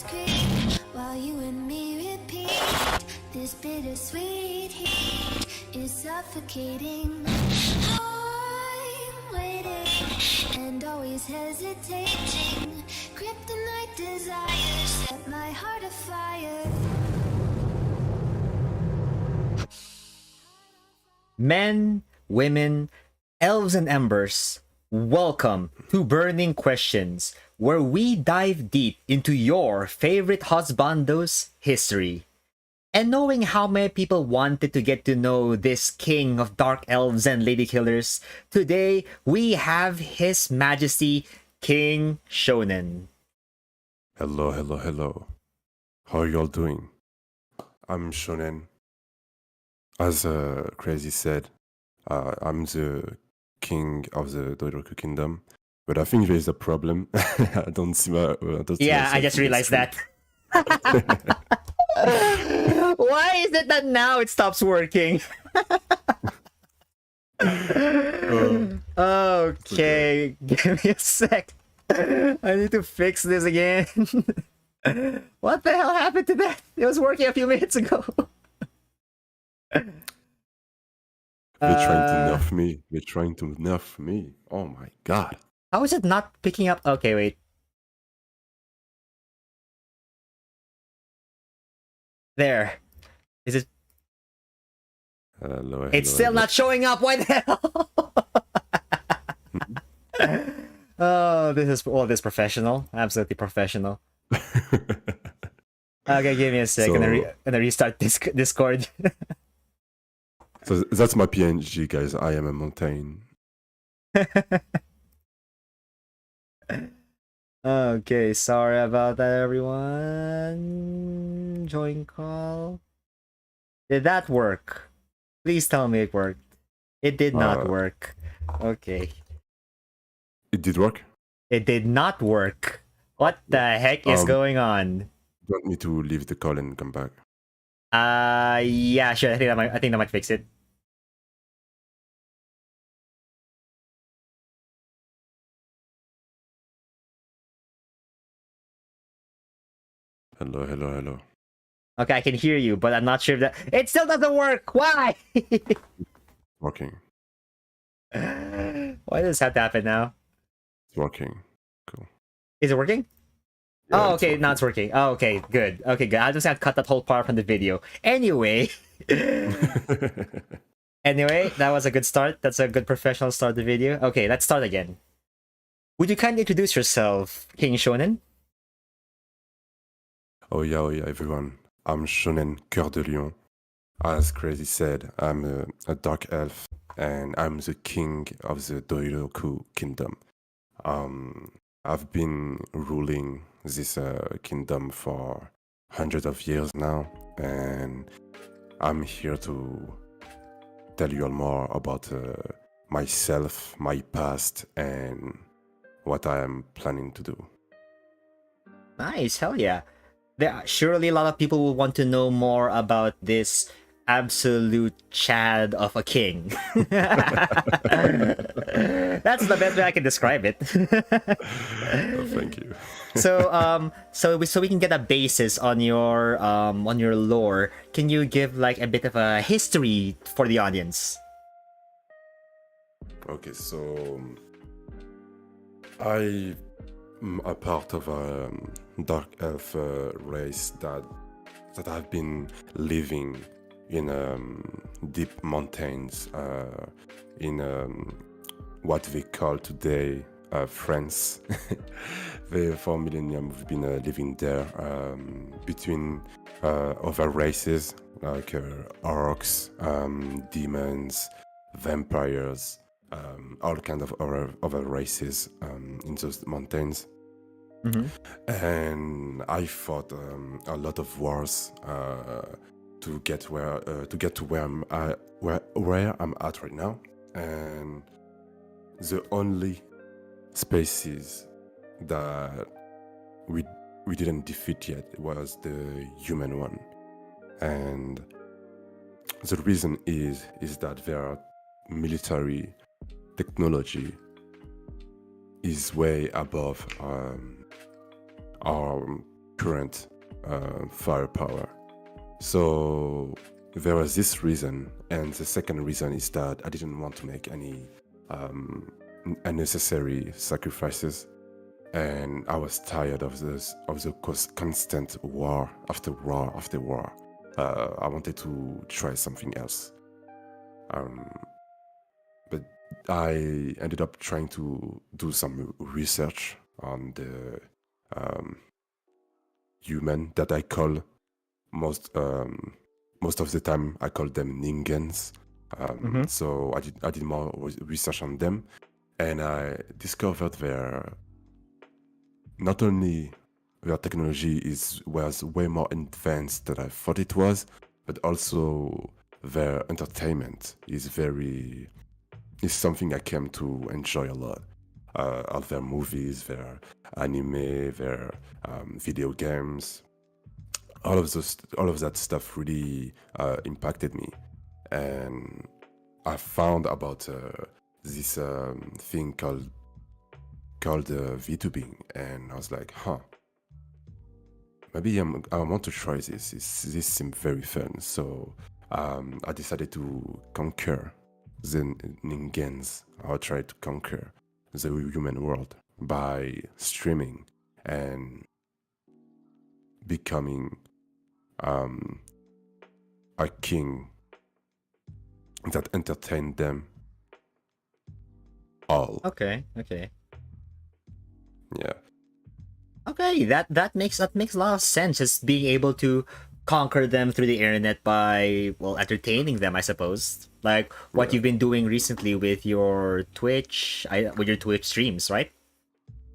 colors creep while you and me repeat. This bittersweet heat is suffocating. I'm waiting and always hesitating. Kryptonite desires set my heart afire. Men, women, elves, and embers, welcome to Burning Questions, where we dive deep into your favorite husbando's history. And knowing how many people wanted to get to know this king of dark elves and lady killers, today we have His Majesty King Shonen. Hello, hello, hello. How are y'all doing? I'm Shonen. As Crazy said, I'm the king of the Doiroku Kingdom, but I think there's a problem. I don't see my. Yeah, I just realized that. Why is it that now it stops working? Okay, give me a sec. I need to fix this again. What the hell happened to that? It was working a few minutes ago. They're trying to nerf me. They're trying to nerf me. Oh my god. How is it not picking up? Okay, wait. There. Is it? Hello, It's still not showing up. Why the hell? Oh, this is professional. Absolutely professional. Okay, give me a second. And restart Discord. So that's my PNG, guys. I am a mountain. Okay, sorry about that, everyone. Join call. Did that work? Please tell me it worked. It did not work. Okay. It did work? It did not work. What the heck is going on? You want me to leave the call and come back? Yeah, sure. I think that might fix it. Hello, hello, hello. Okay, I can hear you, but I'm not sure if that it still doesn't work. Why? Working. Why does this have to happen now? It's working. Cool. Is it working? Yeah, oh, okay, now it's working. Oh, okay, good. Okay, good. I just have to cut that whole part from the video. Anyway. Anyway, that was a good start. That's a good professional start to the video. Okay, let's start again. Would you kindly introduce yourself, King Shonen? Oh yeah, everyone. I'm Shonen Cœur de Lion. As Crazy said, I'm a dark elf, and I'm the king of the Doiroku Kingdom. I've been ruling this kingdom for hundreds of years now, and I'm here to tell you all more about myself, my past, and what I am planning to do. Nice, hell yeah. Surely a lot of people will want to know more about this absolute Chad of a king. That's the best way I can describe it. Oh, thank you. So we can get a basis on your lore. Can you give like a bit of a history for the audience? Okay, so I'm a part of a dark elf race that have been living in deep mountains in what they call today France. For millennia we've been living there between other races like orcs, demons, vampires, all kind of other races in those mountains. And I fought a lot of wars to get to where I'm at right now. And the only species that we didn't defeat yet was the human one. And the reason is that their military technology is way above our different firepower. So there was this reason, and the second reason is that I didn't want to make any unnecessary sacrifices, and I was tired of the constant war after war after war. I wanted to try something else, but I ended up trying to do some research on the human that I call most of the time I call them ningens. So I did more research on them, and I discovered not only their technology was way more advanced than I thought it was, but also their entertainment is something I came to enjoy a lot. Of their movies, their anime, their video games, all of that stuff really impacted me, and I found about this thing called VTubing, and I was like, maybe I want to try this. This seemed very fun, so I decided to conquer the ningens. I'll try to conquer the human world by streaming and becoming a king that entertained them all. Okay. Yeah. Okay, that makes a lot of sense. Just being able to conquer them through the internet by, well, entertaining them, I suppose. Like what you've been doing recently with your Twitch streams, right?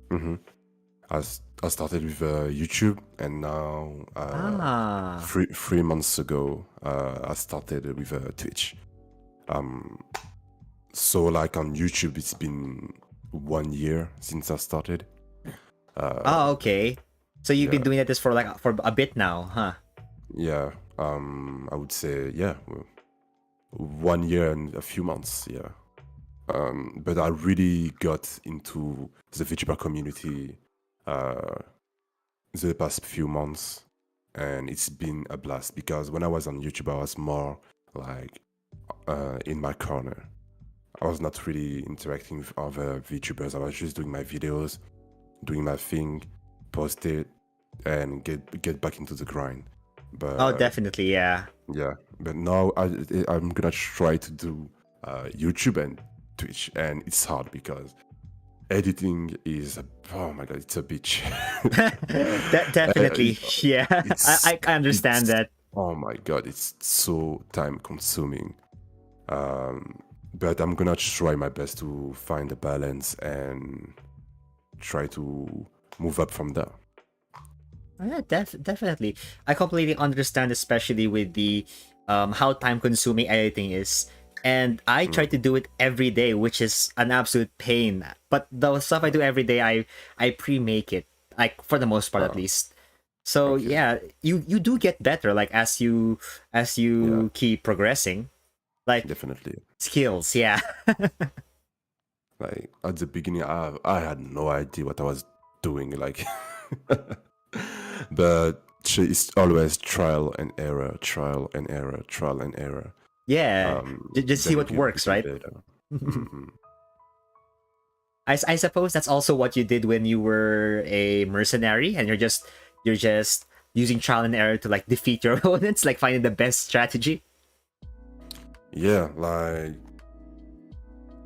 Mm-hmm. I started with YouTube, and now 3 months ago I started with Twitch. So like on YouTube, it's been 1 year since I started. Okay. So you've been doing this for a bit now, huh? Yeah. I would say 1 year and a few months. Yeah. But I really got into the VTuber community the past few months, and it's been a blast, because when I was on YouTube, I was more like in my corner. I was not really interacting with other VTubers. I was just doing my videos, doing my thing, post it, and get back into the grind. But Definitely, yeah. yeah. But now I'm gonna try to do YouTube and Twitch, and it's hard because editing is oh my god, it's a bitch. Definitely, yeah. I understand that. Oh my god, it's so time consuming. But I'm gonna try my best to find a balance and try to move up from there. Yeah, definitely. I completely understand, especially with the how time consuming editing is. And I try to do it every day, which is an absolute pain. But the stuff I do every day, I pre-make it, like for the most part at least. So Okay. yeah, you do get better, like as you keep progressing, like Definitely. skills. Yeah. Like at the beginning, I had no idea what I was doing. Like, but it's always trial and error, trial and error, trial and error. Yeah. Just see Then what you works, become right? better. Mhm. I suppose that's also what you did when you were a mercenary, and you're just using trial and error to like defeat your opponents, like finding the best strategy. Yeah, like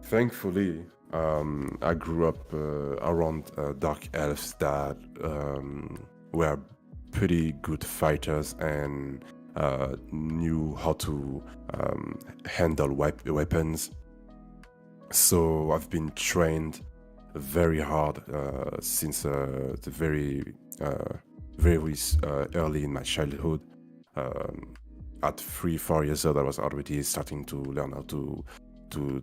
thankfully, I grew up around dark elves that were pretty good fighters and knew how to handle weapons. So I've been trained very hard since the very early in my childhood. At 3-4 years old, I was already starting to learn how to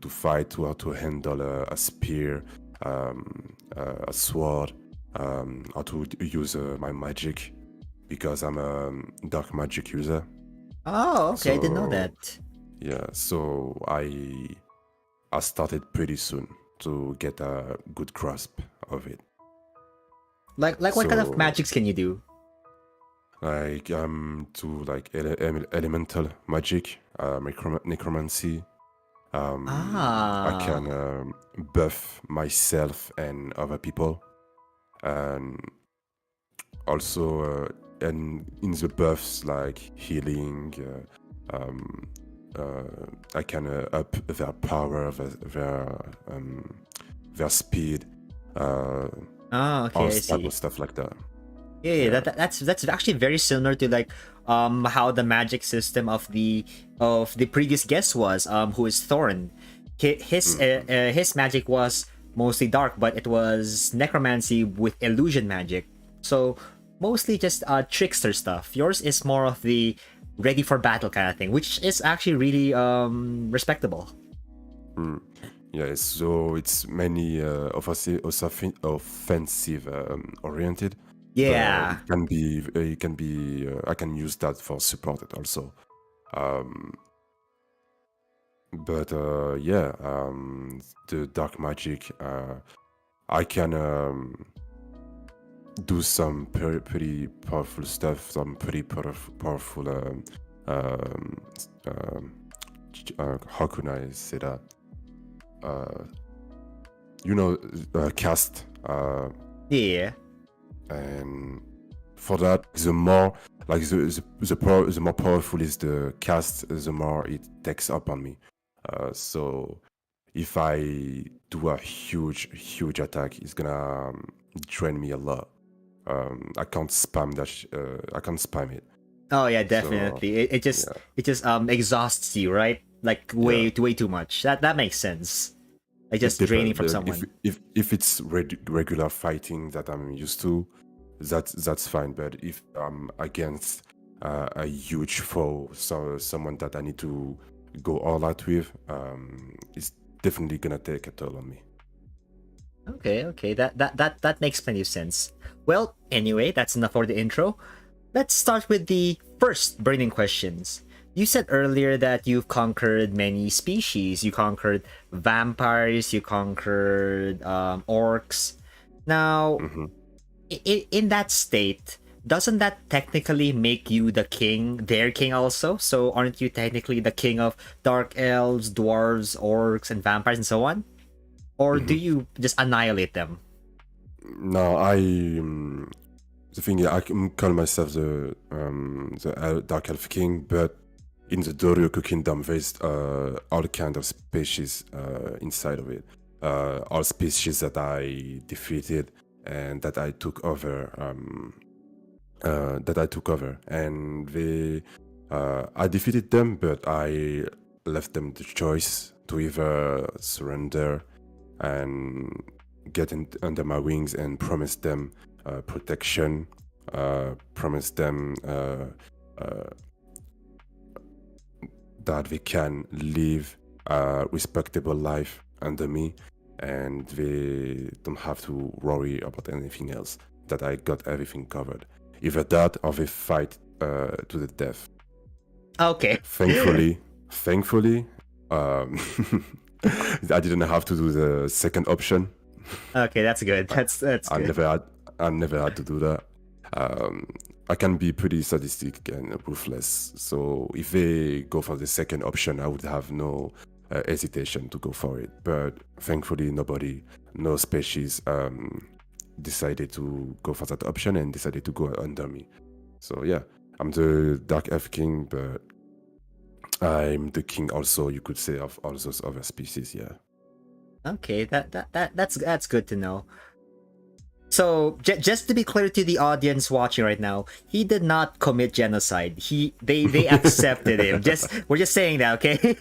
fight, how to handle a spear, a sword, how to use my magic, because I'm a dark magic user. Oh, okay, I didn't know So, that. Yeah, so I started pretty soon to get a good grasp of it. Like what kind of So magics can you do? Like to like elemental magic, necromancy. I Ah. can buff myself and other people, and also and in the buffs like healing. I can up their power, their speed, Okay, all I type of see. stuff like that. Yeah, Yeah. that's actually very similar to like how the magic system of the previous guest was who is Thorn. His magic was mostly dark, but it was necromancy with illusion magic. So mostly just trickster stuff. Yours is more of the ready for battle kind of thing, which is actually really respectable. Yeah, so it's mainly offensive oriented, but Yeah. it can be I can use that for supported also. But yeah, the dark magic, I can do some pretty powerful stuff, some pretty powerful. Um, um, how can I say that? You know, cast, Yeah. and for that, the more like the more powerful is the cast, the more it takes up on me. So if I do a huge attack, it's gonna drain me a lot. I can't spam that. I can't spam it. Oh yeah, So definitely. yeah, It just exhausts you, right? Like yeah. way too much. That makes sense. Like It just draining depends. from If someone. it's regular fighting that I'm used to, that's fine. But if I'm against a huge foe, so someone that I need to go all out with, it's definitely gonna take a toll on me. Okay. That makes plenty of sense. Well, anyway, that's enough for the intro. Let's start with the first burning questions. You said earlier that you've conquered many species. You conquered vampires. You conquered orcs. Now, Hmm. in that state, doesn't that technically make you the king, their king also? So aren't you technically the king of dark elves, dwarves, orcs, and vampires and so on? Or do Hmm. you just annihilate them? No, the thing is, I can call myself the Dark Elf King, but in the Doryoku Kingdom, there's all kind of species inside of it. All species that I defeated and that I took over. And I defeated them, but I left them the choice to either surrender and get under my wings and promise them protection, promise them that they can live a respectable life under me and they don't have to worry about anything else, that I got everything covered. Either that or they fight to the death. Okay. Thankfully, um, I didn't have to do the second option. Okay, that's good. I, That's I good. never had I never had to do that. Um, I can be pretty sadistic and ruthless. So if they go for the second option, I would have no hesitation to go for it. But thankfully, no species, decided to go for that option and decided to go under me. So yeah, I'm the Dark Elf King, but I'm the king also, you could say, of all those other species. Yeah. Okay, that's good to know. So just to be clear to the audience watching right now, he did not commit genocide. They accepted him. We're just saying that, okay?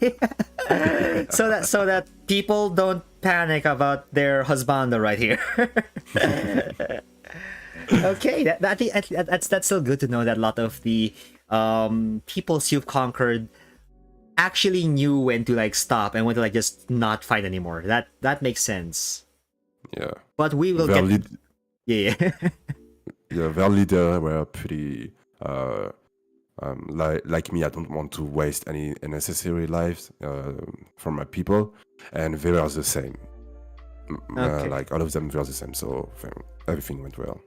So that people don't panic about their husbando right here. Okay, that's still good to know that a lot of the peoples you've conquered actually knew when to like stop and when to like just not fight anymore. That makes sense. Yeah. But we will Their get lead, yeah. yeah, their leader were pretty like me. I don't want to waste any unnecessary lives from my people, and they were the same. Okay. Like all of them were the same, so everything went well.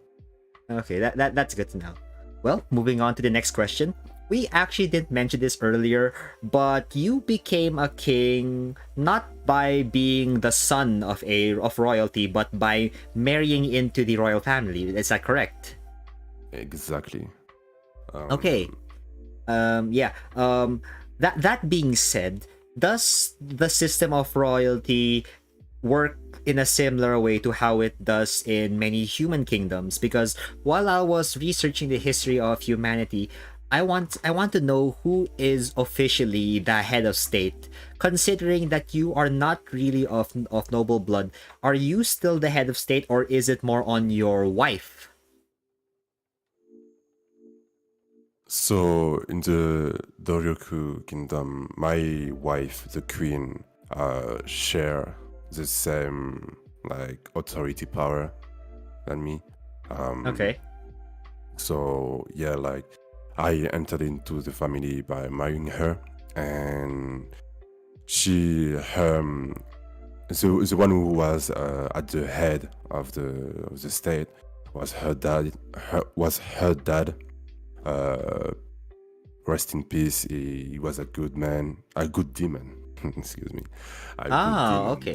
Okay, that's good to know. Well, moving on to the next question. We actually didn't mention this earlier, but you became a king not by being the son of royalty, but by marrying into the royal family. Is that correct? Exactly. Okay. Yeah. That being said, does the system of royalty work in a similar way to how it does in many human kingdoms? Because while I was researching the history of humanity, I want to know who is officially the head of state. Considering that you are not really of noble blood, are you still the head of state, or is it more on your wife? So in the Doryoku kingdom, my wife, the queen, share the same like authority power than me. Okay. So yeah, like I entered into the family by marrying her, and the one who was at the head of the state was her dad. Her dad. Uh, Rest in peace. He was a good man, a good demon. Excuse me, a good Ah, demon. okay.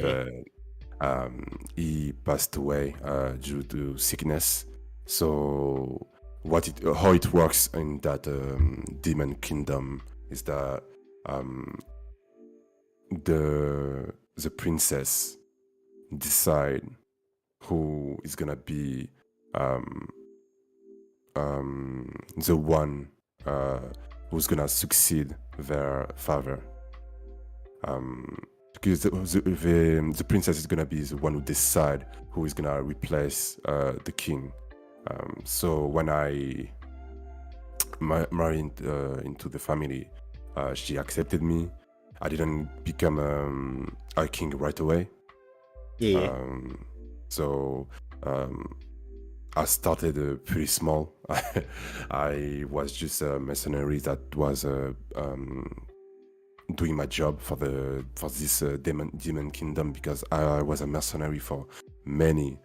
But he passed away due to sickness. So how it works in that demon kingdom is that the princess decide who is gonna be um, the one who's gonna succeed their father. Because the princess is gonna be the one who decide who is gonna replace the king. So when I married into the family, she accepted me. I didn't become a king right away. Yeah. So I started pretty small. I was just a mercenary that was doing my job for this demon kingdom, because I was a mercenary for many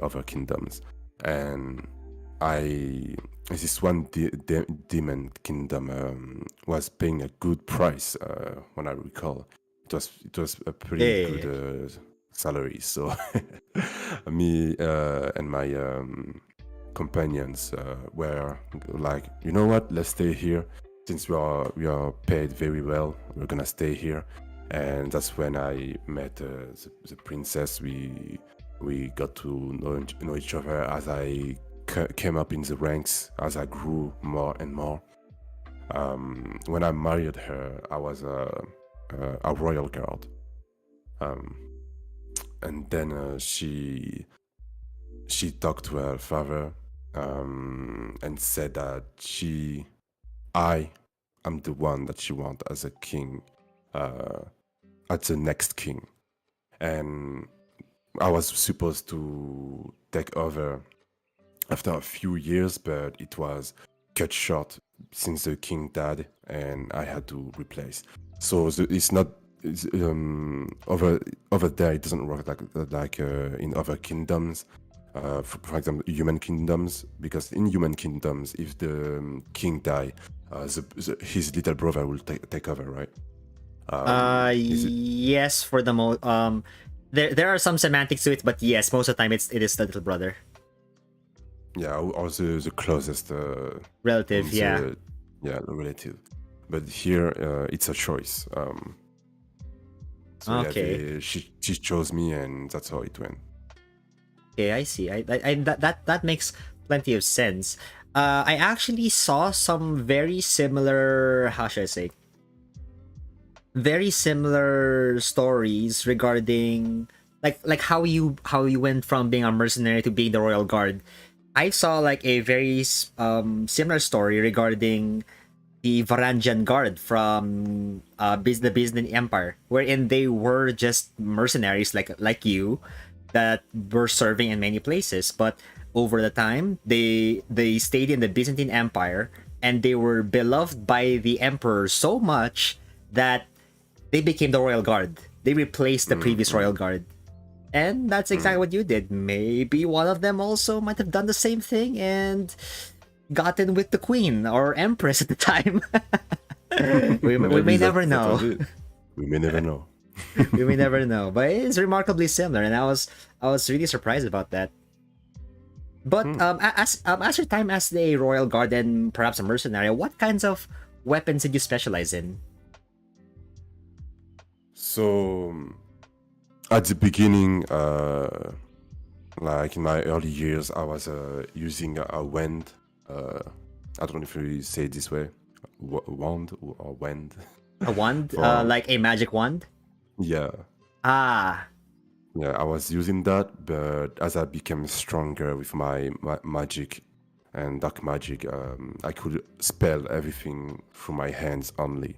other kingdoms, and this one demon kingdom was paying a good price when I recall. It was a pretty Yeah. good salary. So me and my companions were like, you know what? Let's stay here. Since we are paid very well, we're gonna stay here. And that's when I met the princess. We got to know each other as I came up in the ranks, as I grew more and more. When I married her, I was a royal guard. And then she talked to her father and said that I am the one that she wants as a king, as the next king. And I was supposed to take over after a few years, but it was cut short since the king died, and I had to replace. So it's not over there. It doesn't work like in other kingdoms. For example, human kingdoms, because in human kingdoms, if the king die, his little brother will take over, right? Is it? Yes, for the most there are some semantics to it, but yes, most of the time it is the little brother. Yeah, or the closest Relative, yeah. yeah, the relative. But here it's a choice. So Okay. yeah, she chose me, and that's how it went. Okay, I see. That makes plenty of sense. I actually saw some very similar, how should I say, very similar stories regarding like how you went from being a mercenary to being the royal guard. I saw like a very similar story regarding the Varangian Guard from the Byzantine Empire, wherein they were just mercenaries like you that were serving in many places, but over the time they stayed in the Byzantine Empire, and they were beloved by the emperor so much that they became the royal guard. They replaced the previous royal guard. And that's exactly what you did. Maybe one of them also might have done the same thing, and gotten with the queen or empress at the time. we Maybe may that, never that know. was it. We may never know. We may never know, but it's remarkably similar, and I was really surprised about that. But as your time as a royal guard and perhaps a mercenary, what kinds of weapons did you specialize in? So at the beginning, like in my early years, I was using a wand. I don't know if you say it this way, wand or wand. A wand, For- like a magic wand. Yeah, Ah, yeah, I was using that, but as I became stronger with my magic and dark magic, I could spell everything through my hands only.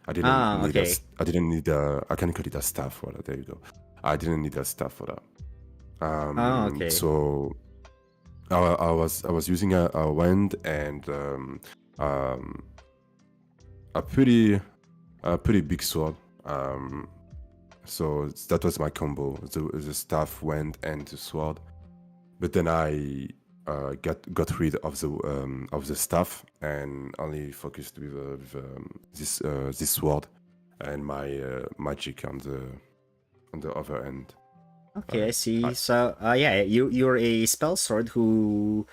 I didn't need okay. I didn't need a. I can call it a staff. Well, there you go. I didn't need a staff for that. Okay. So I was using a wand and um, a pretty big sword. So that was my combo: the staff, wand, and the sword. But then I got rid of the staff and only focused with this sword and my magic on the other end. Okay, I see. So, yeah, you're a spell sword who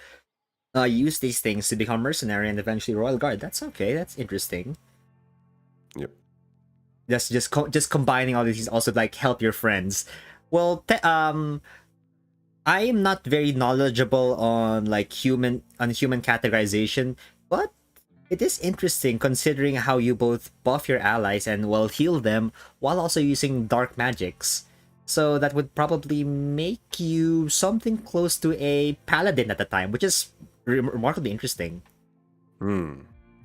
used these things to become mercenary and eventually royal guard. That's okay. That's interesting. Yep. Just combining all these also like help your friends. Well, I am not very knowledgeable on like human categorization, but it is interesting considering how you both buff your allies and well heal them while also using dark magics. So that would probably make you something close to a paladin at the time, which is remarkably interesting.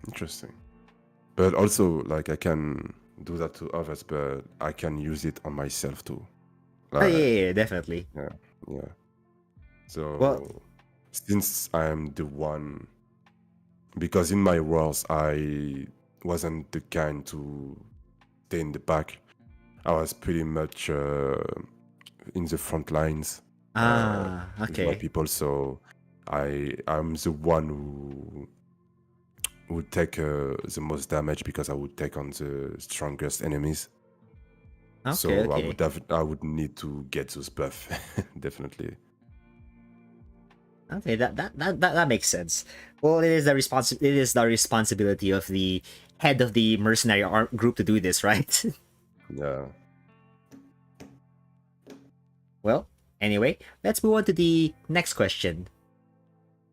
Interesting. But also, like, I can do that to others, but I can use it on myself too. Yeah, Like, yeah, definitely. yeah. So Well, since I'm the one, because in my roles I wasn't the kind to stay in the back. I was pretty much in the front lines with my okay. people. So I'm the one who would take the most damage because I would take on the strongest enemies. So Okay. I would need to get those buff definitely. Okay, that makes sense. Well, it is the responsibility of the head of the mercenary group to do this, right? Yeah. Well, anyway, let's move on to the next question.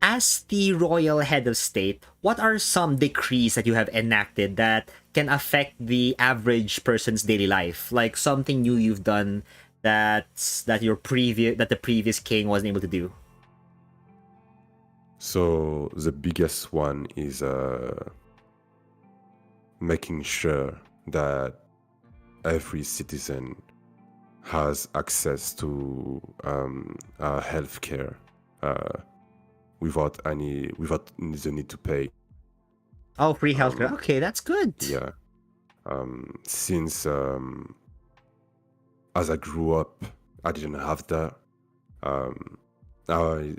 As the royal head of state, what are some decrees that you have enacted that can affect the average person's daily life? Like something new you've done that the previous king wasn't able to do. So the biggest one is making sure that every citizen has access to healthcare without the need to pay. Oh, free healthcare. Okay, that's good. Yeah. Since as I grew up, I didn't have that. I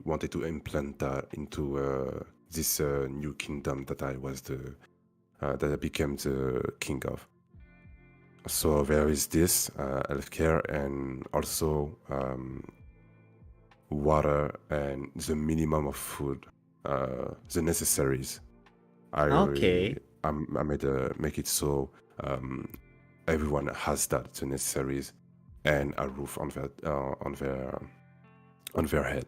wanted to implant that into this new kingdom that that I became the king of. So there is this healthcare and also water and the minimum of food, the necessaries. Okay. I made make it so everyone has that, the necessaries, and a roof on their head.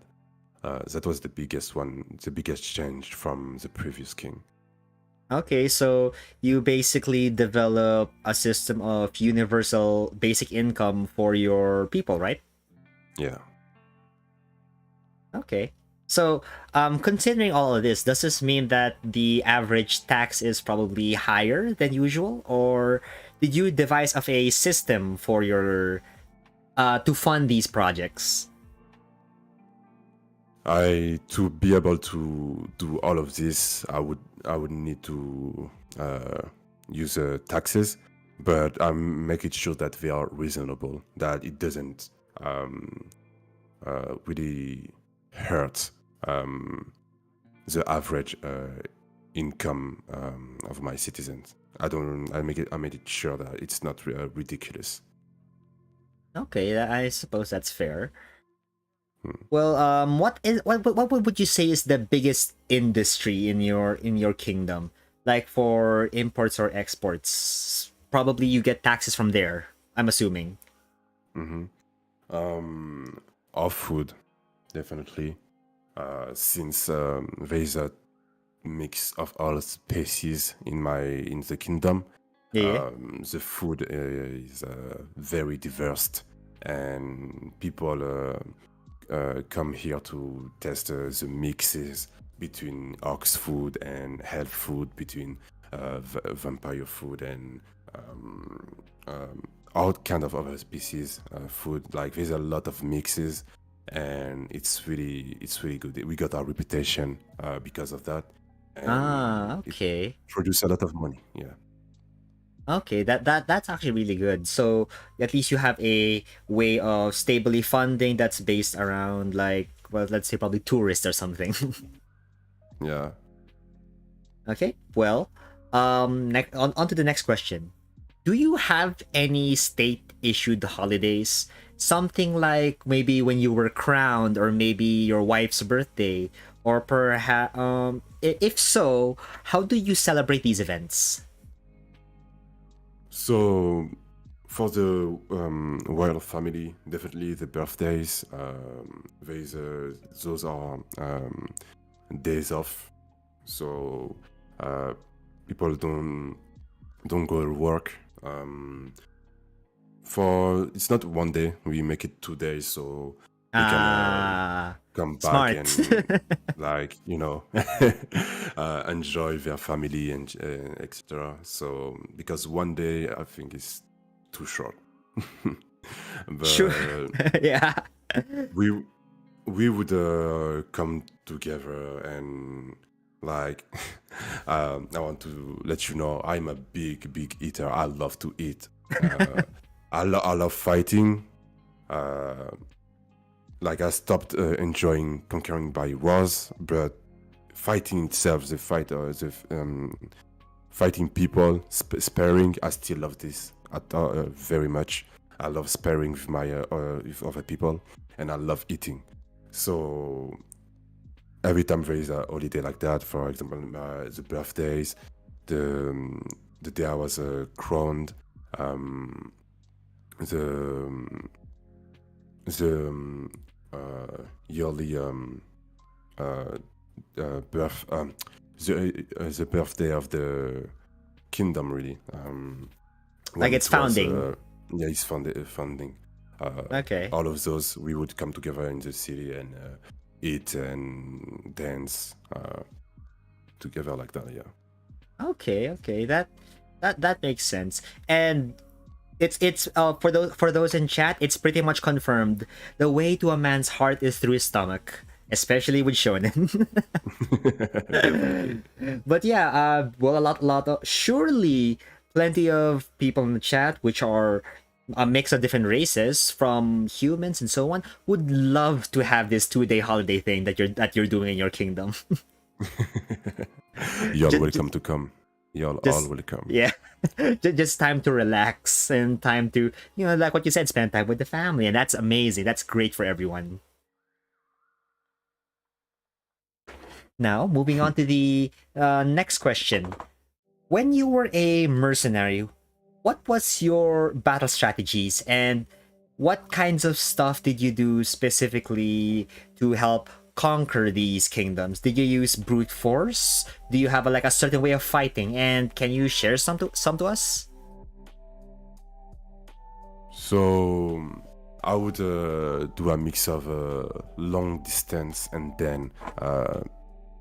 That was the biggest one, the biggest change from the previous king. Okay, so you basically develop a system of universal basic income for your people, right? Yeah. Okay. So, considering all of this, does this mean that the average tax is probably higher than usual, or did you devise of a system for your to fund these projects? To be able to do all of this, I would need to use taxes, but I'm making sure that they are reasonable, that it doesn't really hurt the average income of my citizens. I made it sure that it's not ridiculous. Okay, I suppose that's fair. Hmm. Well, what would you say is the biggest industry in your kingdom? Like for imports or exports, probably you get taxes from there. I'm assuming. Mm-hmm. Our food, definitely. Since there is a mix of all species in the kingdom, Yeah. the food is very diverse, and people come here to test the mixes between ox food and health food, between vampire food and all kind of other species food. Like there's a lot of mixes, and it's really good. We got our reputation because of that, and it Okay. produces a lot of money. Yeah. Okay, that's actually really good. So at least you have a way of stably funding that's based around like, well, let's say probably tourists or something. Yeah. Okay. Well, on to the next question. Do you have any state issued holidays? Something like maybe when you were crowned, or maybe your wife's birthday, or perhaps if so, how do you celebrate these events? So, for the royal family, definitely the birthdays. Those are days off, so people don't go to work. For it's not one day; we make it 2 days, so they can come back Smart. and enjoy their family and etc. So because one day I think is too short. Sure. But Yeah. we would come together and like I want to let you know I'm a big eater. I love to eat. I love fighting. Like I stopped enjoying conquering by wars, but fighting itself, fighting people, sparing, I still love this very much. I love sparing with with other people, and I love eating. So every time there is a holiday like that, for example, the birthdays, the day I was crowned, the yearly birth, the birthday of the kingdom, really. Like When it's it was, founding. yeah, it's funding. Okay. All of those, we would come together in the city and eat and dance together like that. Yeah. Okay. That makes sense. And it's for those in chat, it's pretty much confirmed. The way to a man's heart is through his stomach, especially with shonen. But yeah, well, a lot of surely plenty of people in the chat, which are a mix of different races, from humans and so on, would love to have this 2 day holiday thing that you're doing in your kingdom. Y'all just, welcome to come. Y'all all just welcome. yeah, just time to relax and time to, like what you said, spend time with the family, and that's amazing. That's great for everyone. Now, moving on to the next question. When you were a mercenary, what was your battle strategies, and what kinds of stuff did you do specifically to help conquer these kingdoms? Did you use brute force? Do you have like a certain way of fighting? And can you share some to us? So I would do a mix of long distance and then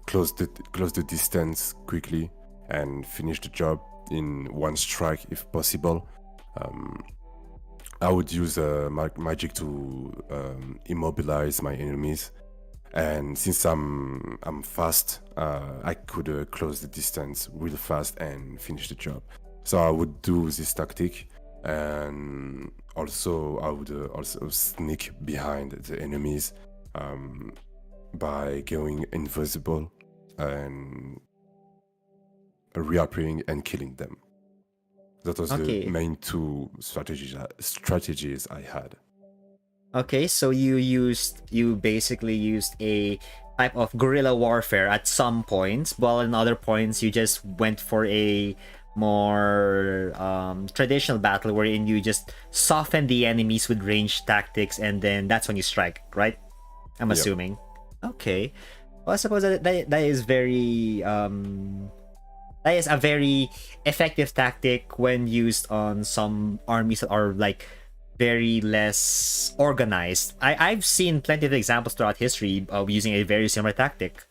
close the distance quickly and finish the job in one strike if possible. I would use magic to immobilize my enemies, and since I'm fast, I could close the distance real fast and finish the job. So I would do this tactic, and also I would also sneak behind the enemies by going invisible and reappearing and killing them. That was the Okay. main two strategies I had. Okay, so you basically used a type of guerrilla warfare at some points, while in other points you just went for a more traditional battle wherein you just soften the enemies with ranged tactics, and then that's when you strike, right? I'm Yep. assuming. Okay. Well, I suppose that is very that is a very effective tactic when used on some armies that are like very less organized. I've seen plenty of examples throughout history of using a very similar tactic.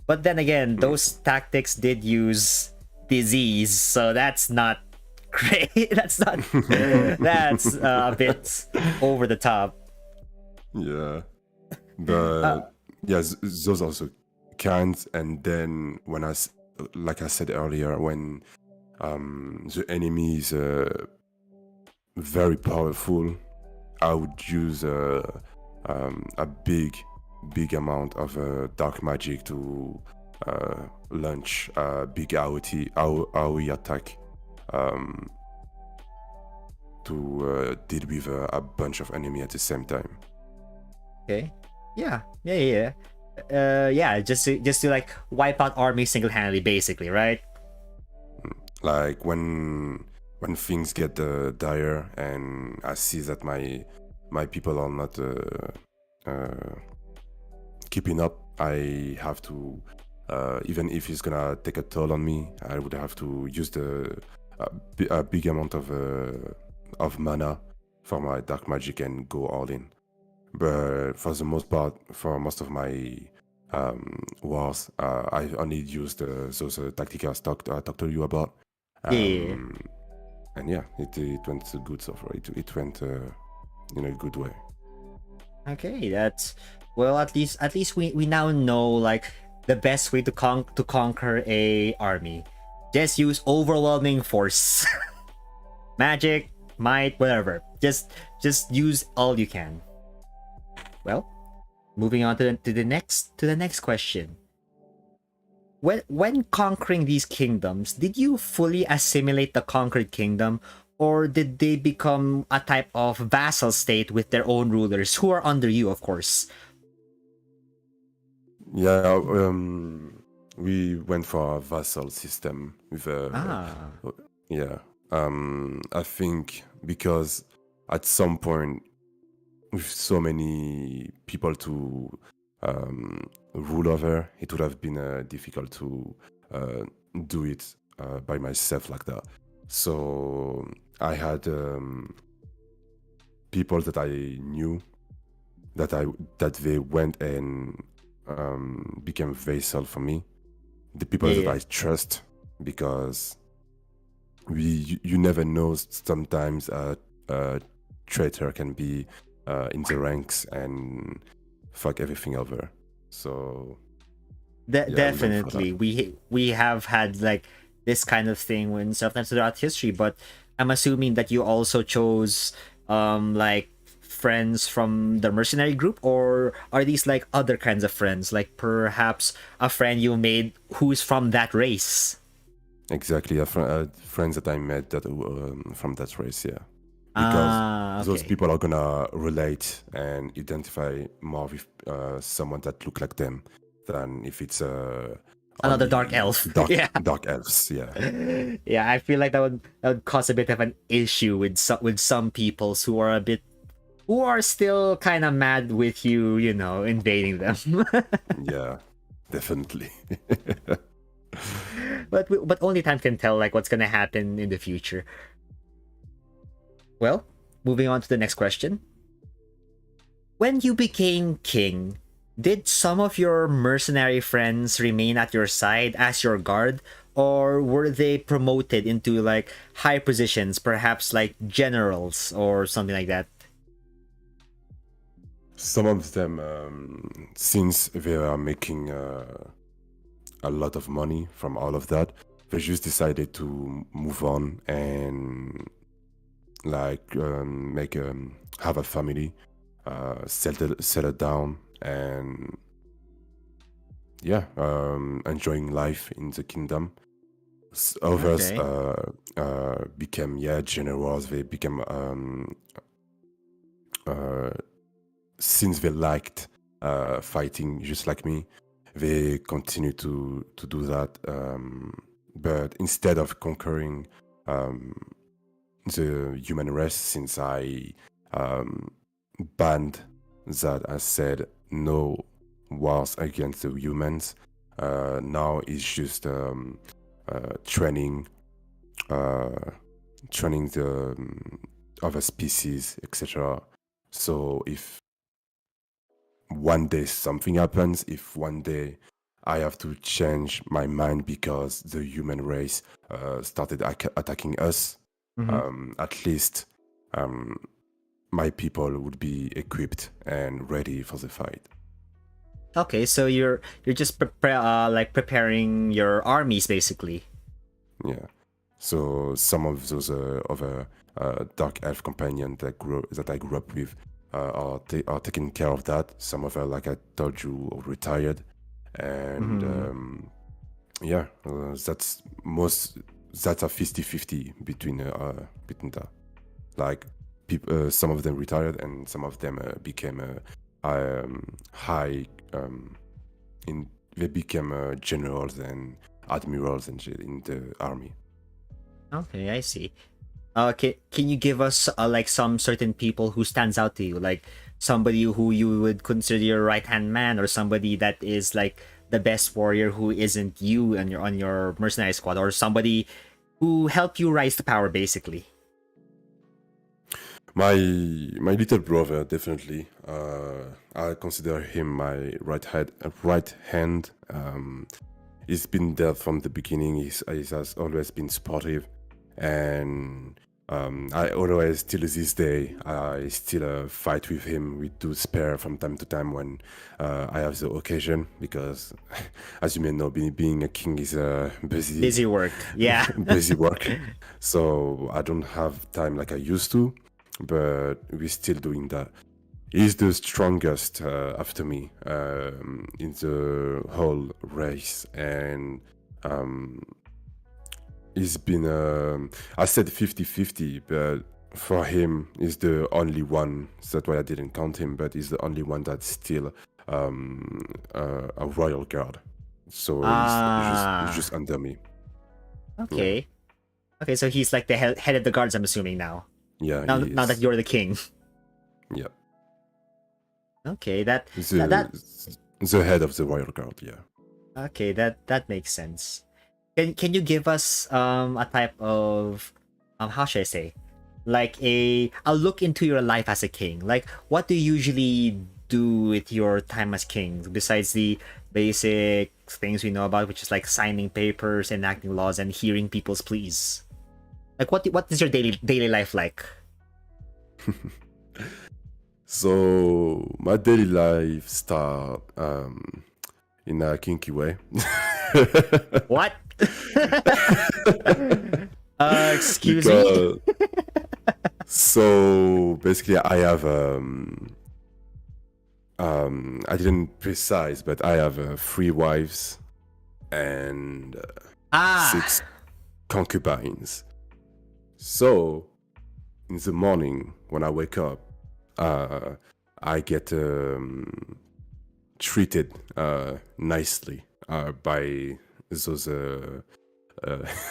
But then again, those tactics did use disease, so that's not great. That's not. That's a bit over the top. Yeah, but yes, those also count. And then when like I said earlier, when the enemy is very powerful, I would use a big amount of dark magic to launch a big AOE attack to deal with a bunch of enemy at the same time. Okay. Yeah. Yeah. Just to like wipe out armies single-handedly, basically, right? Like when things get dire and I see that my people are not keeping up, I have to even if it's gonna take a toll on me, I would have to use a big amount of mana for my dark magic and go all in. But for the most part, for most of my wars, I only used those tactics I talked to you about. Yeah. And yeah, it went good so far. It went in a good way. Okay, that's well. At least we now know like the best way to conquer a army. Just use overwhelming force, magic, might, whatever. Just use all you can. Well, moving on to the next question. When conquering these kingdoms, did you fully assimilate the conquered kingdom, or did they become a type of vassal state with their own rulers who are under you, of course? Yeah, we went for a vassal system with yeah. I think because at some point, with so many people to rule over, it would have been difficult to do it by myself like that. So I had people that I knew that they went and became vassal for me. The people that Yeah. I trust, because you never know. Sometimes a traitor can be in the ranks and fuck everything over. So yeah, we went for Definitely, we have had like this kind of thing when sometimes throughout history, but I'm assuming that you also chose like friends from the mercenary group, or are these like other kinds of friends, like perhaps a friend you made who's from that race? exactly friends that I met that from that race, yeah. Because those Okay. people are gonna relate and identify more with someone that look like them than if it's Another only dark elf. Yeah. dark elves, yeah. Yeah, I feel like that would cause a bit of an issue with some peoples who are a bit who are still kind of mad with you, you know, invading them. Yeah, definitely. But only time can tell like what's gonna happen in the future. Well, moving on to the next question. When you became king, did some of your mercenary friends remain at your side as your guard, or were they promoted into like high positions, perhaps like generals or something like that? Some of them, since they are making a lot of money from all of that, they just decided to move on and like make have a family, settle down, and yeah, enjoying life in the kingdom. Others Okay. became generals. They became uh, since they liked fighting just like me, they continue to do that. But instead of conquering um, the human race, since I banned that, I said no wars against the humans. Now it's just training, uh, training the other species, etc. So if one day something happens, if one day I have to change my mind because the human race started attacking us, at least my people would be equipped and ready for the fight. Okay, so you're just like preparing your armies basically. Yeah. So some of those other dark elf companions that I grew up with are taking care of that. Some of them, like I told you, are retired, and yeah, that's a 50-50 between that. Like some of them retired, and some of them became high they became generals and admirals and shit in the army. Okay, I see. Can you give us like some certain people who stands out to you, like somebody who you would consider your right hand man, or somebody that is like the best warrior who isn't you and you're on your mercenary squad, or somebody who helped you rise to power, basically? My little brother, definitely. I consider him my right hand. He's been there from the beginning. He has always been supportive, and I always, till this day, I still fight with him. We do spare from time to time when I have the occasion, because, as you may know, being a king is Busy work, yeah. busy work. So I don't have time like I used to, but we're still doing that. He's the strongest after me in the whole race, and he's been, I said 50-50, but for him, he's the only one. That's why I didn't count him, but he's the only one that's still a royal guard. So he's just under me. Okay. Okay, so he's like the head of the guards, I'm assuming now. Yeah, Now that you're the king. Yeah. Okay, that the head of the royal guard, yeah. okay, that makes sense. Can you give us a type of how should I say, like a look into your life as a king? Like, what do you usually do with your time as king besides the basic things we know about, which is like signing papers, enacting laws, and hearing people's pleas? Like, what is your daily life like? So my daily life start in a kinky way. What? Excuse me. So basically, I have I didn't precise, but I have 3 wives and 6 concubines. So in the morning when I wake up, I get treated nicely by those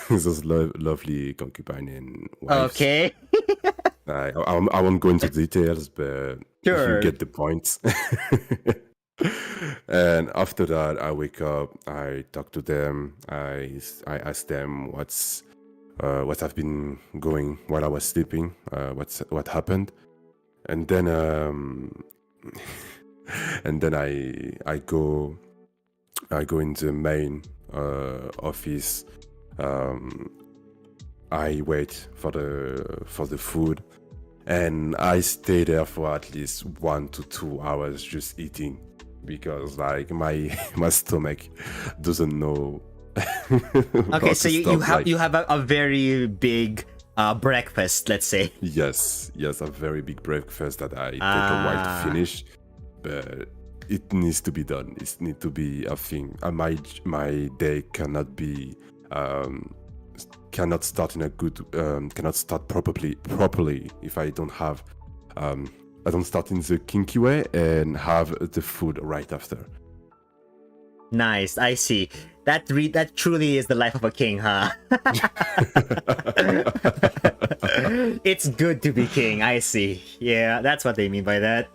those lovely concubine and wives. Okay. I won't go into details, but Sure. you get the point. And after that, I wake up, I talk to them, I ask them what have been going while I was sleeping, what happened, and then I go in the main office. I wait for the food, and I stay there for at least 1 to 2 hours just eating, because like my stomach doesn't know. Okay, so you have a very big breakfast, let's say. Yes, a very big breakfast that I take a while to finish, but it needs to be done. It needs to be a thing. My day cannot be cannot start in a good cannot start properly if I don't have I don't start in the kinky way and have the food right after. Nice, I see. That truly is the life of a king, huh? It's good to be king, I see. Yeah, that's what they mean by that.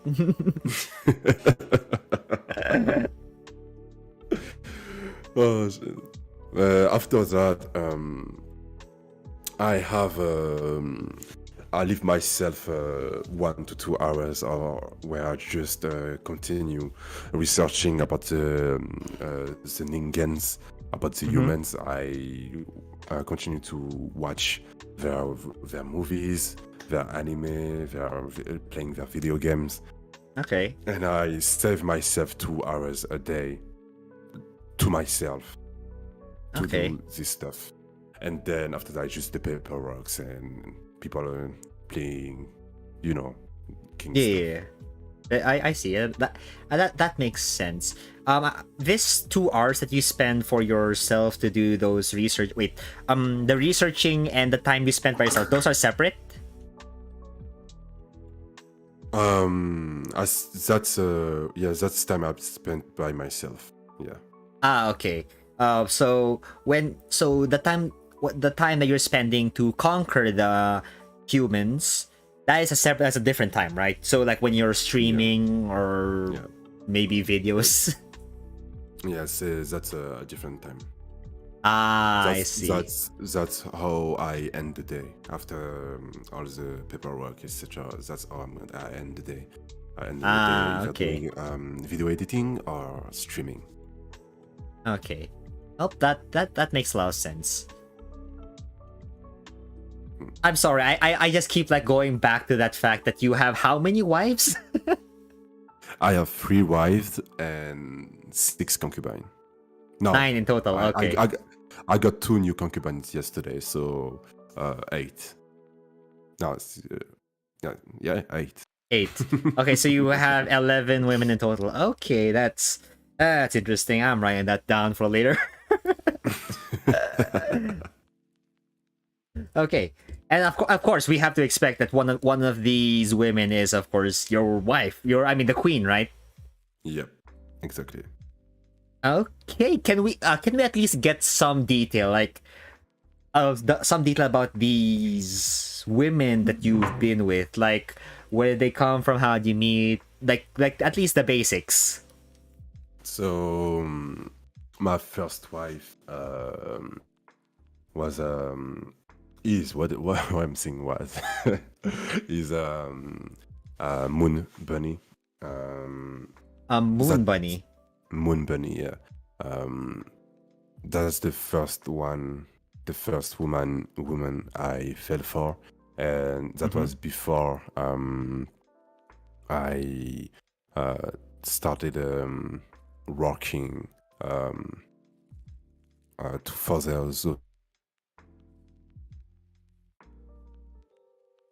Oh, shit. After that, I leave myself 1 to 2 hours, or where I just continue researching about the Ningens, about the humans. I continue to watch their movies, their anime, playing their video games. Okay. And I save myself 2 hours a day to myself to do this stuff. And then after that, just the paperwork and people are playing, king stuff. Yeah. I see. That makes sense. This 2 hours that you spend for yourself to do those research. Wait, the researching and the time you spend by yourself, those are separate? That's time I've spent by myself. Yeah. Okay. So the time that you're spending to conquer the humans, that's a different time, right? So like when you're streaming or maybe videos. Yes, that's a different time. I see. That's how I end the day after all the paperwork, etc. That's how I end the day. I end the day okay. doing video editing or streaming. Okay. Oh, that makes a lot of sense. I'm sorry, I just keep like going back to that fact that you have how many wives? I have 3 wives and 6 concubines. No, 9 in total. Okay. I got 2 new concubines yesterday, so 8. No, it's, 8. 8. Okay, so you have 11 women in total. Okay, that's interesting. I'm writing that down for later. Okay, and of course we have to expect that one of these women is of course your wife. The queen, right? Yep, exactly. Okay, can we at least get some detail, like some detail about these women that you've been with, like where did they come from, how did you meet, like at least the basics. So my first wife was is what I'm saying was is Moon Bunny. Moon Bunny. Moon Bunny, yeah. That's the first woman I fell for, and that was before I started working to further.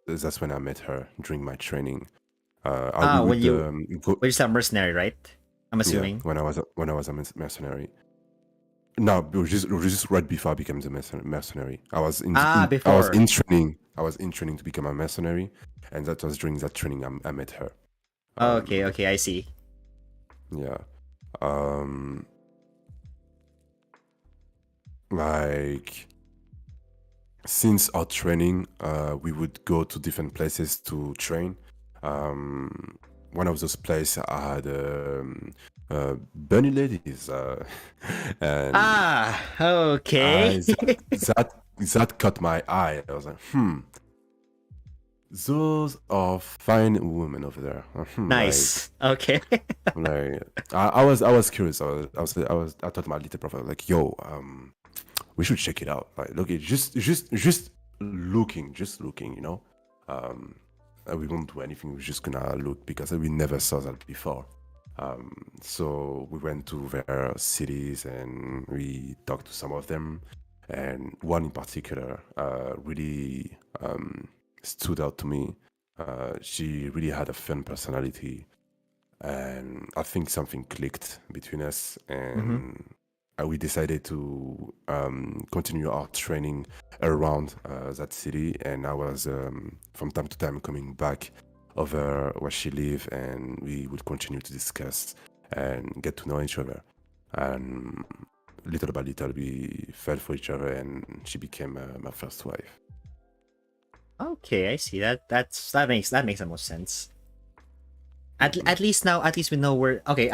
That's when I met her during my training. When you're a mercenary, right? I'm assuming. Yeah, when I was a mercenary. No, it was just right before I became the mercenary. I was in training. I was in training to become a mercenary, and that was during that training I met her. Okay, I see. Yeah. Like since our training, we would go to different places to train. One of those places I had bunny ladies, and okay. that caught my eye. I was like, those are fine women over there. Nice. Okay. I was curious. I thought my little profile like, yo, we should check it out. Like, look, it's just looking, we won't do anything. We're just gonna look because we never saw that before. So we went to their cities and we talked to some of them, and one in particular really stood out to me. She really had a fun personality. and I think something clicked between us, Mm-hmm. and we decided to continue our training around that city. And I was from time to time coming back over where she lived, and we would continue to discuss and get to know each other. And little by little, we fell for each other, and she became my first wife. Okay, I see. That makes the most sense. At least we know where. Okay.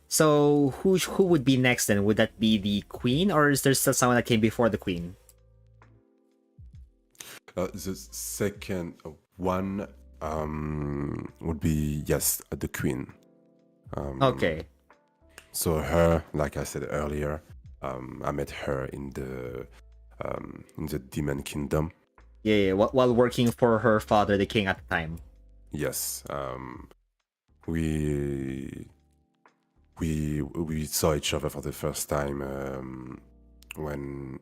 So who would be next then? Would that be the queen, or is there still someone that came before the queen? The second one would be, yes, the queen. Okay. So her, like I said earlier, I met her in the demon kingdom. Yeah. While working for her father, the king at the time. Yes, we we saw each other for the first time when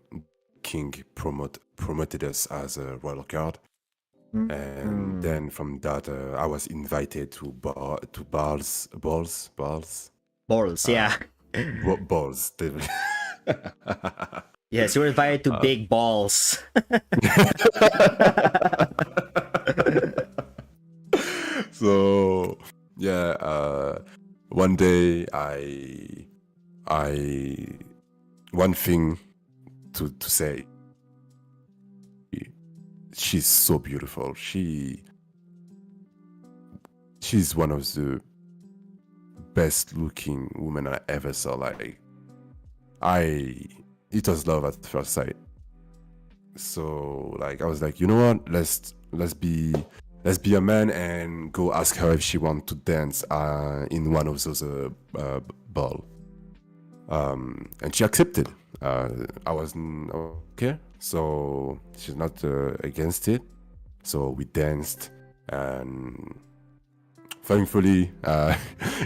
King promoted us as a royal guard. And then from that, I was invited to balls. Balls. Yeah. Balls. Yes, you were invited to big balls. So yeah, one day one thing to say. She's so beautiful. She's one of the best looking women I ever saw. Like it was love at first sight. So like I was like, you know what? Let's be a man and go ask her if she wants to dance in one of those ball. And she accepted. I wasn't okay, so she's not against it. So we danced, and thankfully,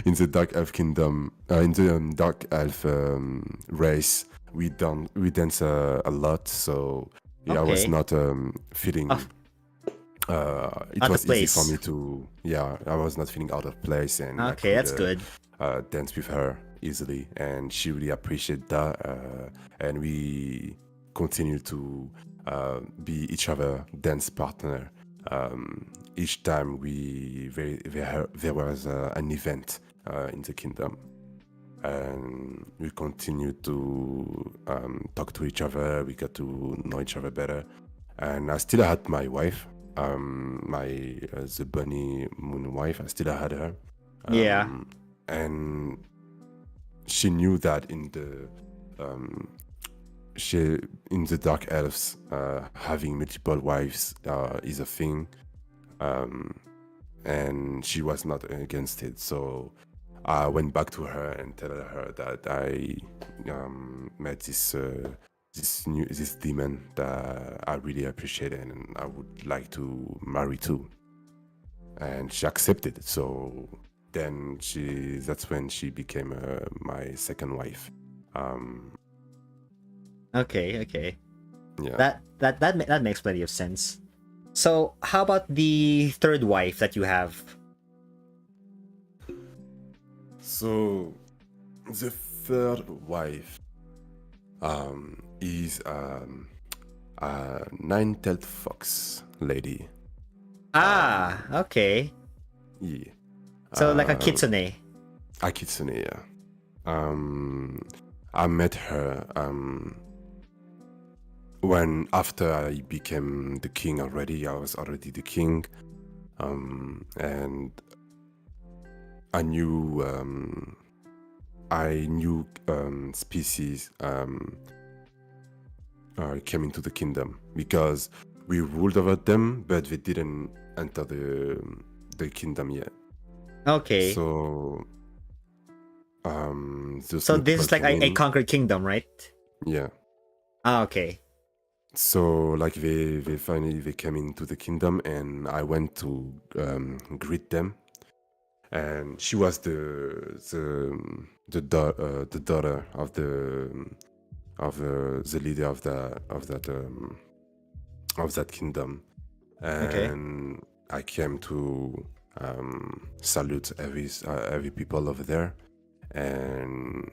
in the Dark Elf Kingdom, in the Dark Elf race, we dance a lot. So yeah, I was Okay. not feeling. It Out was of easy for place. me to, yeah, I was not feeling out of place, and I Okay, could that's good. dance with her easily, and she really appreciated that. And we continue to be each other dance partner. Each time there was an event in the kingdom, and we continued to talk to each other. We got to know each other better, and I still had my wife, the bunny moon wife. I still had her, Yeah. and she knew that in the dark elves, having multiple wives is a thing, and she was not against it. So I went back to her and tell her that I met this demon that I really appreciated and I would like to marry too. And she accepted. So then that's when she became my second wife. Okay. Yeah. That makes plenty of sense. So, how about the third wife that you have? So the third wife is a nine-tailed fox lady. Ah, okay. Yeah. So like a kitsune. A kitsune, yeah. I met her when after I became the king already. I was already the king, and I knew species came into the kingdom because we ruled over them, but they didn't enter the kingdom yet. Okay. So those So new this people is like came a in. conquered kingdom, right? Yeah. Ah, okay. So like they finally they came into the kingdom, and I went to greet them, and she was the daughter of the leader of that kingdom, Okay. and I came to salute every people over there, and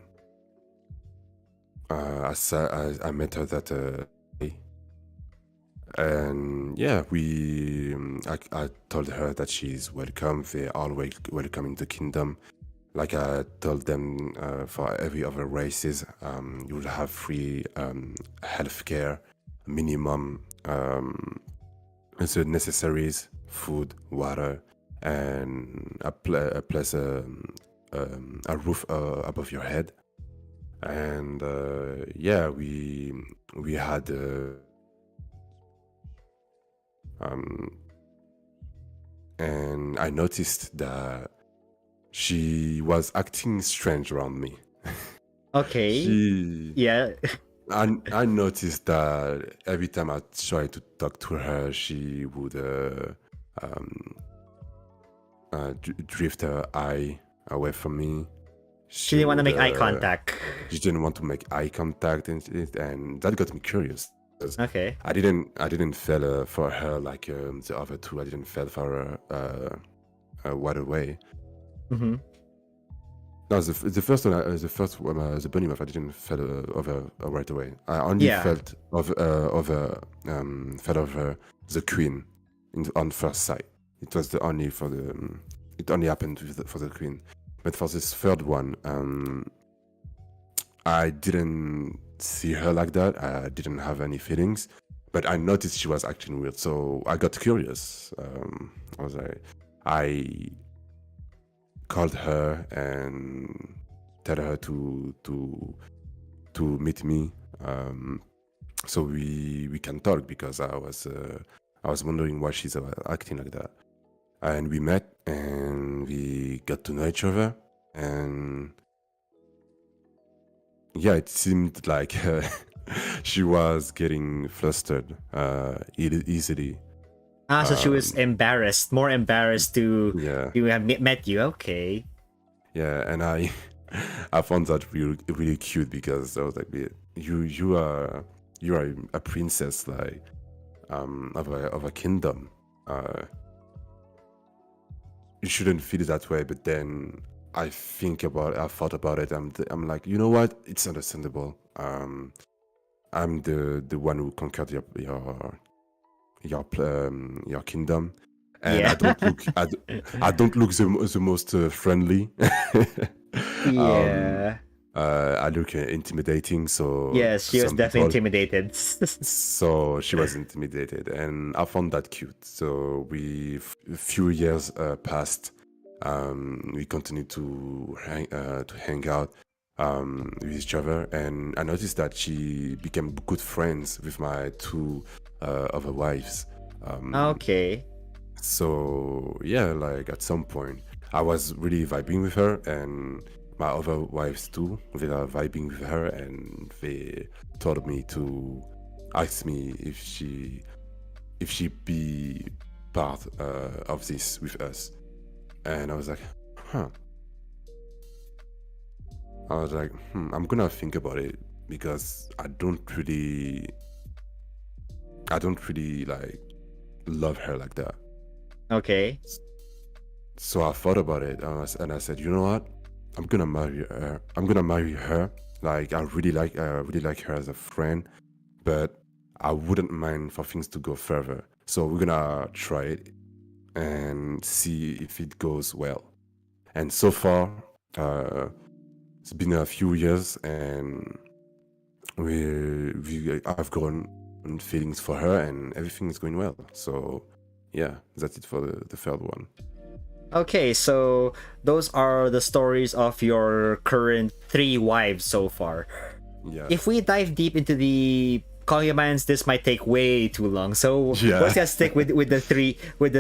I met her that day. And yeah, I told her that she's welcome. They are welcome in the kingdom. Like I told them, for every other races, you will have free healthcare, minimum, the necessaries, food, water, and a place, a roof above your head. And yeah, we had. And I noticed that she was acting strange around me. Okay. She, Yeah. I noticed that every time I tried to talk to her, she would drift her eye away from me. She didn't want to make eye contact. She didn't want to make eye contact, and that got me curious. Okay. I didn't feel for her like the other two. I didn't feel for her right away. Mm-hmm. No, the first one, the bunny muff, I didn't feel over right away. I only felt of felt of the queen on first sight. It was the only for the it only happened for the queen, but for this third one, I didn't see her like that. I didn't have any feelings, but I noticed she was acting weird, so I got curious. I called her and tell her to meet me, so we can talk, because I was wondering why she's acting like that. And we met and we got to know each other, and yeah, it seemed like she was getting flustered easily. So she was more embarrassed to have met you. Okay. Yeah, and I found that really cute, because I was like, you are a princess, like of a kingdom. You shouldn't feel that way. But then I thought about it. I'm like, you know what? It's understandable. I'm the one who conquered your kingdom, and Yeah. I don't look the most friendly. Yeah. I look intimidating, so Yes, she was definitely intimidated. so she was intimidated, and I found that cute. So a few years passed. We continued to hang out with each other, and I noticed that she became good friends with my two other wives. Okay. So yeah, like at some point, I was really vibing with her, and my other wives too. They are vibing with her, and they told me to ask me if she be part of this with us. And I was like, huh. I was like, I'm gonna think about it, because I don't really like love her like that. Okay. So I thought about it, and I said, you know what? I'm gonna marry her. Like I really like her as a friend, but I wouldn't mind for things to go further. So we're gonna try it and see if it goes well. And so far, it's been a few years, and I've grown feelings for her, and everything is going well. So yeah, that's it for the third one. Okay, so those are the stories of your current 3 wives so far. Yeah. If we dive deep into the concubines, this might take way too long. So let's just stick with the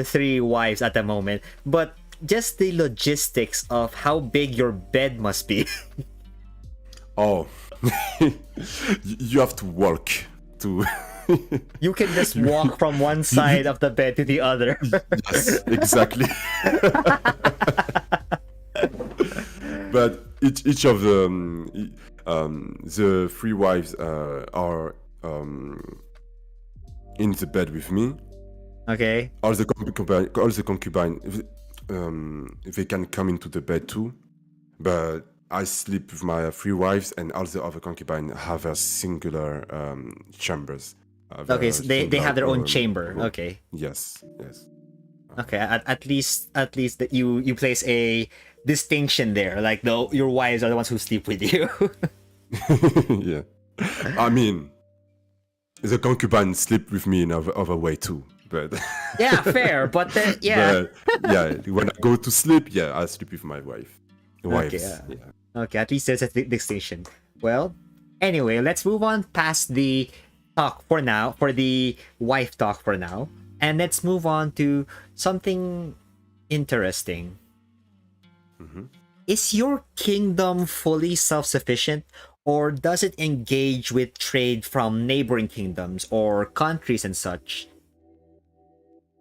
three wives at the moment. But just the logistics of how big your bed must be. Oh, you have to walk to. You can just walk from one side of the bed to the other. Yes, exactly. But each of the 3 wives are in the bed with me. Okay. All the concubine, they can come into the bed too, but I sleep with my three wives, and all the other concubines have a singular chambers. Okay, so they have their own chamber. room. Okay. Yes, yes. Okay, at least that you place a distinction there. Like your wives are the ones who sleep with you. Yeah. I mean, the concubine sleep with me in other way too, but Yeah, fair, but then yeah. but yeah, when I go to sleep, yeah, I sleep with my wife. Wives. Okay, Yeah. Okay, at least there's a distinction. Well, anyway, let's move on past the talk for now, for the wife talk for now, and let's move on to something interesting. Is your kingdom fully self-sufficient, or does it engage with trade from neighboring kingdoms or countries and such?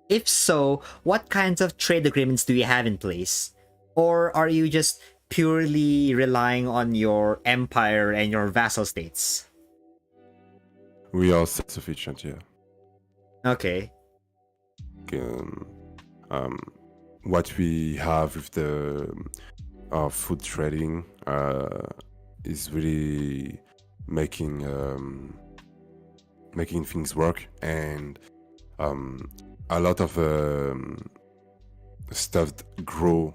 If so, what kinds of trade agreements do you have in place? Or are you just purely relying on your empire and your vassal states? We are self-sufficient, yeah. Okay. Um, um, what we have with the food trading is really making making things work, and a lot of stuff grow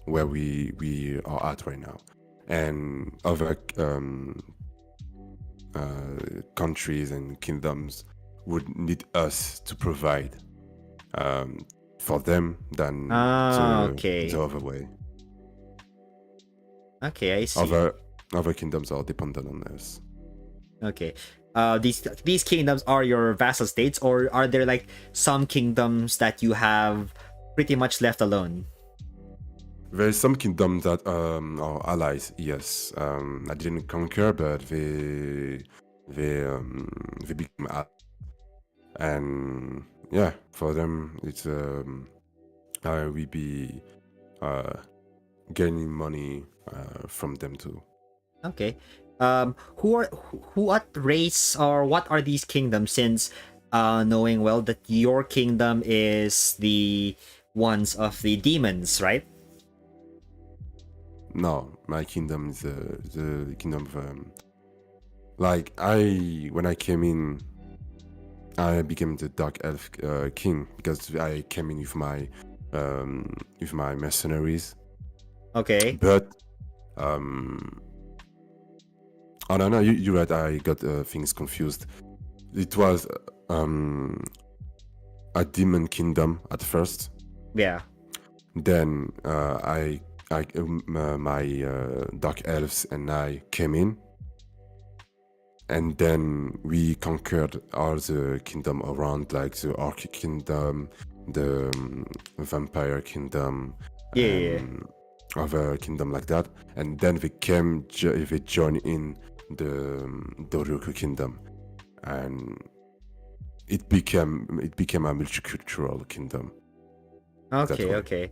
where we are at right now, and other countries and kingdoms would need us to provide for them than Okay. the other way. Okay, I see. Other kingdoms are dependent on us. Okay. These kingdoms are your vassal states, or are there like some kingdoms that you have pretty much left alone? There's some kingdoms that are allies. Yes, I didn't conquer, but they became allies. And yeah, for them it's we be gaining money from them too. Okay. What race or what are these kingdoms? Since knowing well that your kingdom is the ones of the demons, right? No, my kingdom is the kingdom of when I came in, I became the Dark Elf king because I came in with my mercenaries. Okay. But oh no, you're right. I got things confused. It was a demon kingdom at first. Yeah. Then my dark elves and I came in, and then we conquered all the kingdom around, like the Orc kingdom, the vampire kingdom, Yeah. other kingdom like that, and then they joined in the Doryoku kingdom, and it became a multicultural kingdom. Okay. Okay.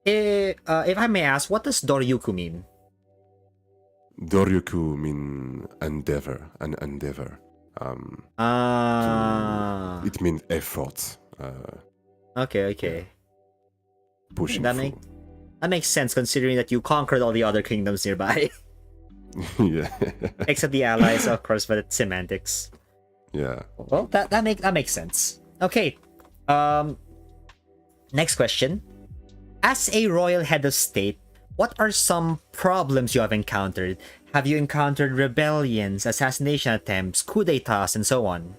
If I may ask, what does Doryuku mean? Doryoku mean endeavor, an endeavor. It means effort. Okay. Pushing That through. makes sense considering that you conquered all the other kingdoms nearby. Yeah. Except the allies, of course, but it's semantics. Yeah. Well, that makes sense. Okay. Next question. As a royal head of state, what are some problems you have encountered? Have you encountered rebellions, assassination attempts, coup d'etats, and so on?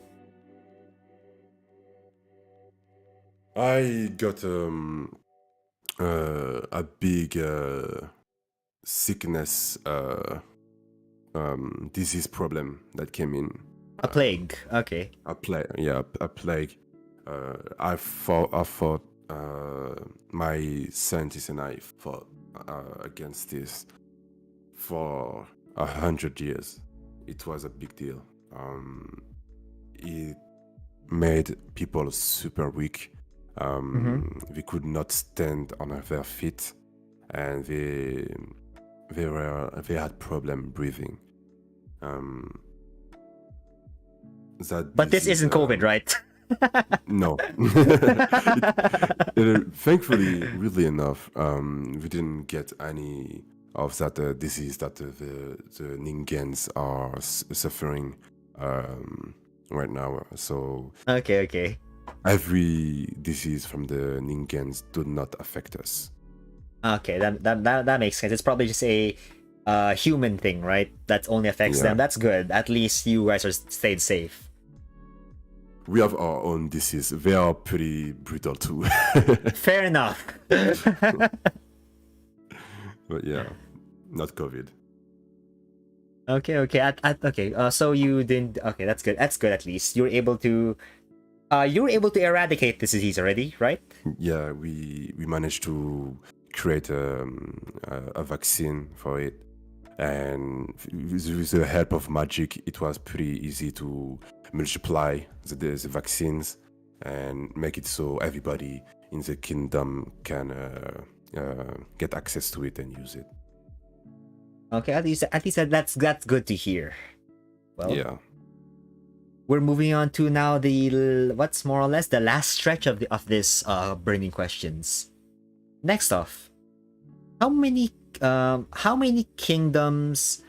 I got a big sickness disease problem that came in. A plague. Okay. A plague. I fought my scientists and I fought against this for 100 years. It was a big deal. It made people super weak. They could not stand on their feet, and they had problem breathing. But this isn't COVID, right? No. Thankfully, weirdly enough, we didn't get any of that disease that the Ningens are suffering right now. So Okay, okay. every disease from the Ningens do not affect us. Okay, that makes sense. It's probably just a human thing, right? That only affects Yeah. them. That's good. At least you guys are stayed safe. We have our own disease. They are pretty brutal too. Fair enough. But yeah, not COVID. Okay, okay. Okay. So you didn't. Okay, that's good. That's good. At least you were able to. You were able to eradicate this disease already, right? Yeah, we managed to create a vaccine for it, and with the help of magic, it was pretty easy to multiply the vaccines and make it so everybody in the kingdom can get access to it and use it. Okay. At least that's good to hear. Well, Yeah. we're moving on to now what's more or less the last stretch of this burning questions. Next off, how many kingdoms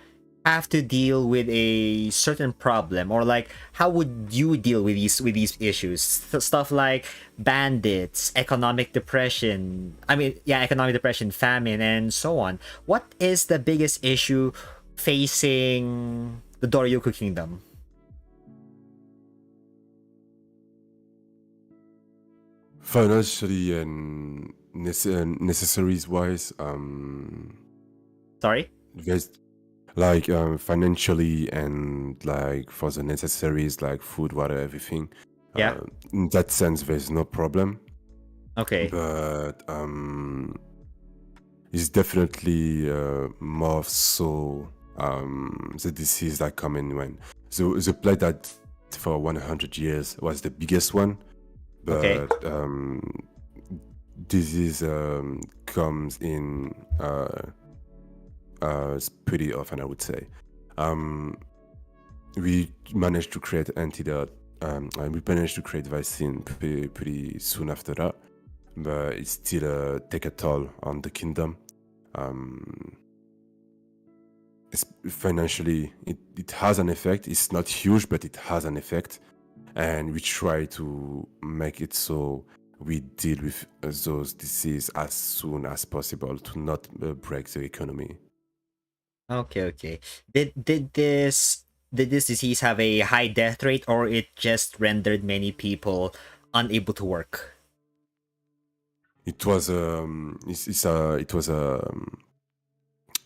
have to deal with a certain problem, or like how would you deal with these issues? Stuff like bandits, economic depression. Economic depression, famine, and so on. What is the biggest issue facing the Doryoku Kingdom? Financially and necessaries wise, Sorry. there's like financially and like for the necessaries like food, water, everything. Yeah. In that sense, there's no problem. Okay. But it's definitely more so the disease that come in when the plague that for 100 years was the biggest one. But Okay. disease comes in pretty often, I would say. We managed to create antidote, and we managed to create vaccine pretty soon after that, but it still take a toll on the kingdom. Financially, it has an effect. It's not huge, but it has an effect. And we try to make it so we deal with those diseases as soon as possible to not break the economy. Okay, okay. Did this disease have a high death rate, or it just rendered many people unable to work? It was it was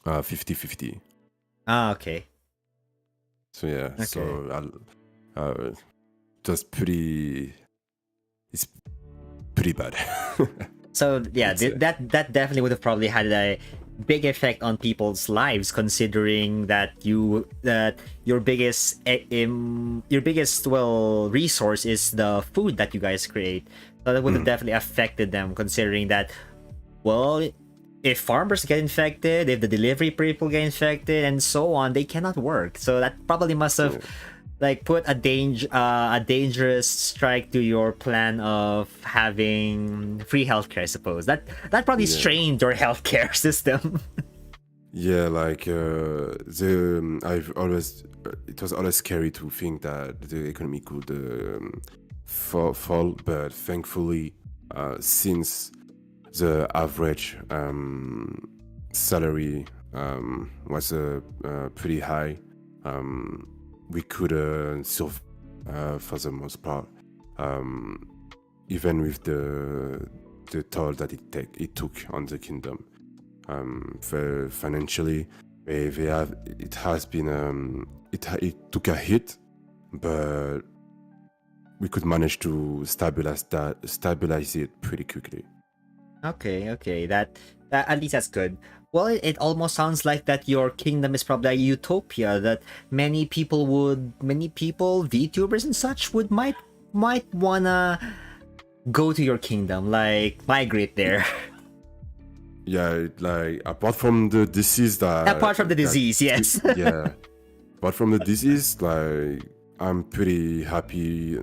50-50. Okay. So yeah, Okay. so it was pretty. It's pretty bad. So yeah, I'd say. that definitely would have probably had a big effect on people's lives, considering that your biggest resource is the food that you guys create. So that would have definitely affected them, considering that, well, if farmers get infected, if the delivery people get infected, and so on, they cannot work. So that probably must have like put a dangerous strike to your plan of having free healthcare. I suppose that probably strained your healthcare system. Yeah, like I've always it was always scary to think that the economy could fall, but thankfully, since the average salary was pretty high, we could survive for the most part, even with the toll that it took on the kingdom. Financially, it has been it took a hit, but we could manage to stabilize it pretty quickly. Okay, that at least that's good. Well, it almost sounds like that your kingdom is probably a utopia that many people, VTubers and such, might wanna go to your kingdom, like migrate there. Yeah, like apart from the disease Yes. Yeah, apart from the disease, like I'm pretty happy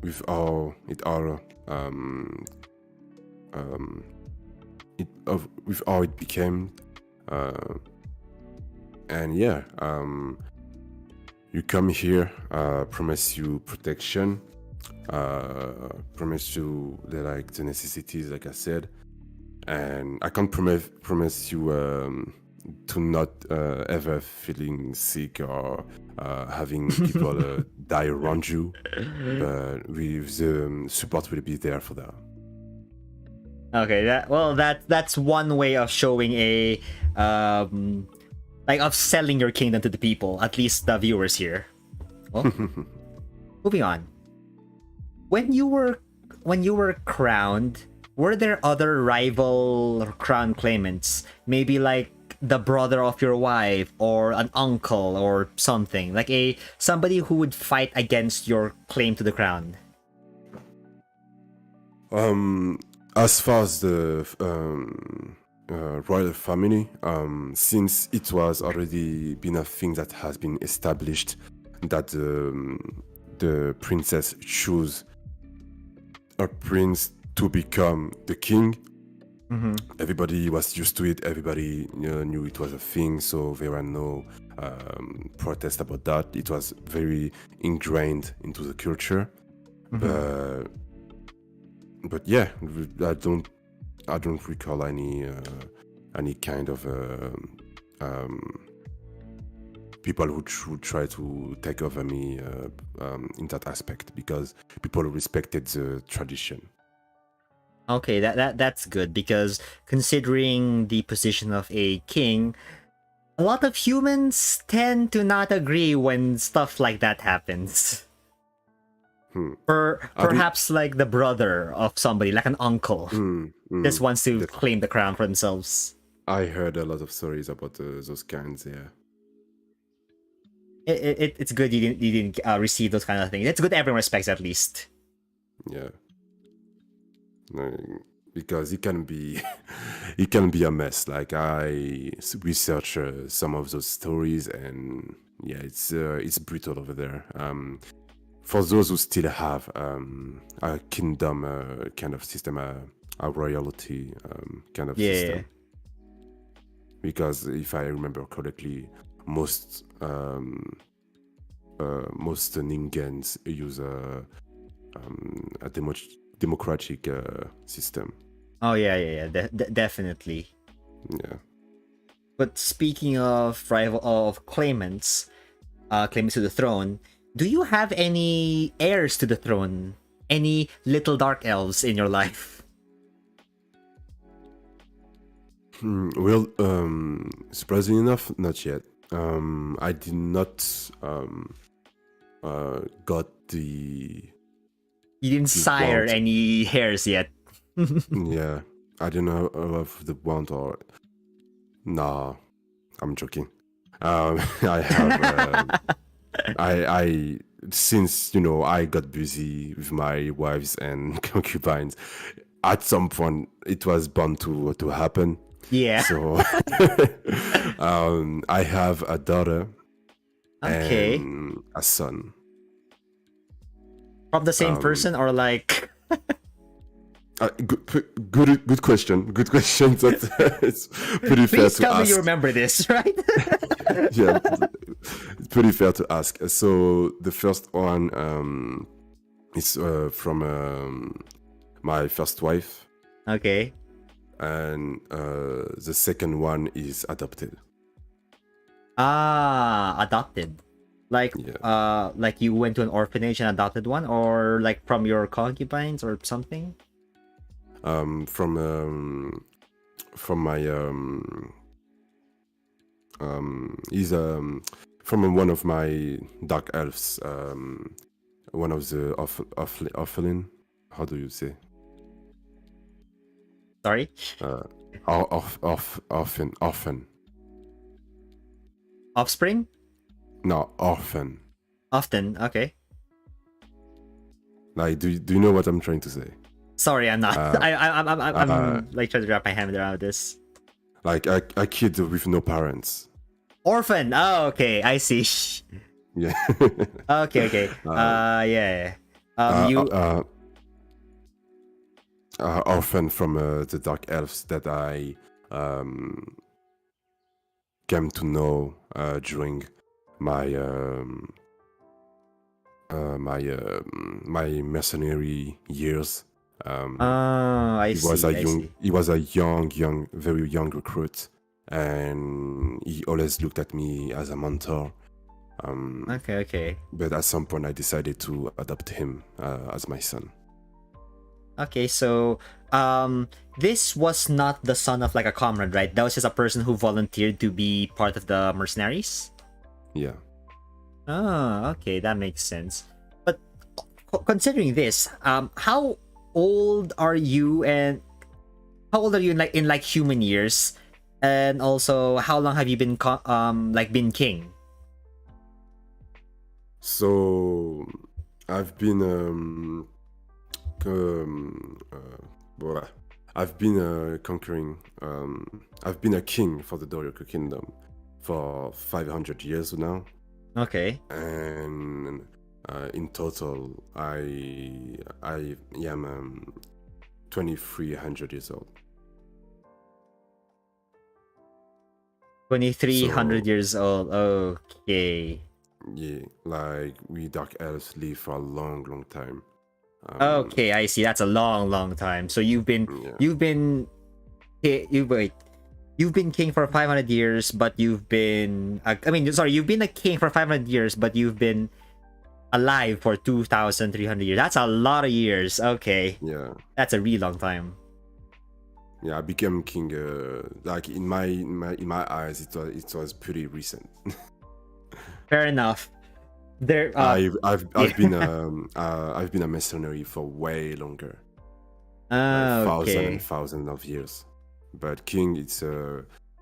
with how it all with how it became, and yeah, you come here, promise you protection, promise you the necessities, like I said, and I can't promise you to not ever feeling sick or having people die around you, but with the support will be there for that. Okay, that's one way of showing a like of selling your kingdom to the people, at least the viewers here. Well, moving on. When you were crowned, were there other rival crown claimants? Maybe like the brother of your wife or an uncle or something, like somebody who would fight against your claim to the crown. As far as the royal family, since it was already been a thing that has been established that the princess choose a prince to become the king, everybody was used to it. Everybody knew it was a thing, so there were no protests about that. It was very ingrained into the culture. But yeah, I don't recall any kind of people who would try to take over me in that aspect, because people respected the tradition. Okay, that's good, because considering the position of a king, a lot of humans tend to not agree when stuff like that happens. Perhaps like the brother of somebody, like an uncle, just wants to claim the crown for themselves. I heard a lot of stories about those kinds. Yeah, it's good you didn't receive those kind of things. It's good everyone respects, at least. yeah. No, because it can be it can be a mess. Like, I research some of those stories, and yeah, it's brutal over there. For those who still have a kingdom kind of system, a royalty kind of system. Because if I remember correctly, most Ningans use a democratic system. Oh yeah, definitely. Yeah. But speaking of claimants to the throne, do you have any heirs to the throne? Any little dark elves in your life? Well, surprisingly enough, not yet. I did not got the. You didn't sire want. any heirs yet. Yeah, I don't know of the want or. Nah, I'm joking. I have. I since I got busy with my wives and concubines, at some point it was bound to happen. Yeah. So I have a daughter and a son. From the same person, or like? Good question. Good question. It's pretty fair Please to tell ask. me you remember this, right? Yeah, it's pretty fair to ask. So the first one is from my first wife. Okay. And the second one is adopted. Adopted. Like, Yeah. like you went to an orphanage and adopted one, or like from your concubines or something? From my he's from one of my dark elves, one of the Orphelin. How do you say? Sorry? Orphan. Offspring? No, orphan. Often, okay. Like, do you know what I'm trying to say? Sorry, I'm not. I'm like trying to wrap my hand around this. Like a kid with no parents. Orphan. Oh, okay. I see. Yeah. Okay. Yeah. You Orphan from the Dark Elves that I came to know during my my mercenary years. I see. He was a very young recruit, and he always looked at me as a mentor. Okay. But at some point, I decided to adopt him as my son. Okay, so this was not the son of like a comrade, right? That was just a person who volunteered to be part of the mercenaries. Yeah. Oh, okay, that makes sense. But considering this, how old are you, and how old are you in like human years, and also how long have you been been king? So I've been conquering. I've been a king for the Doryoku Kingdom for 500 years now. Okay. And in total, I am 2,300 years old. 2,300 years old. Okay. Yeah, like we Dark Elves live for a long time. Okay, I see. That's a long time. So you've been you've been king for 500 years, but you've been you've been a king for 500 years, but you've been alive for 2,300 years. That's a lot of years. Okay. Yeah. That's a really long time. Yeah, I became king. Like in my eyes, it was pretty recent. Fair enough. There. I've been a mercenary for way longer. Okay. Thousands of years. But king, it's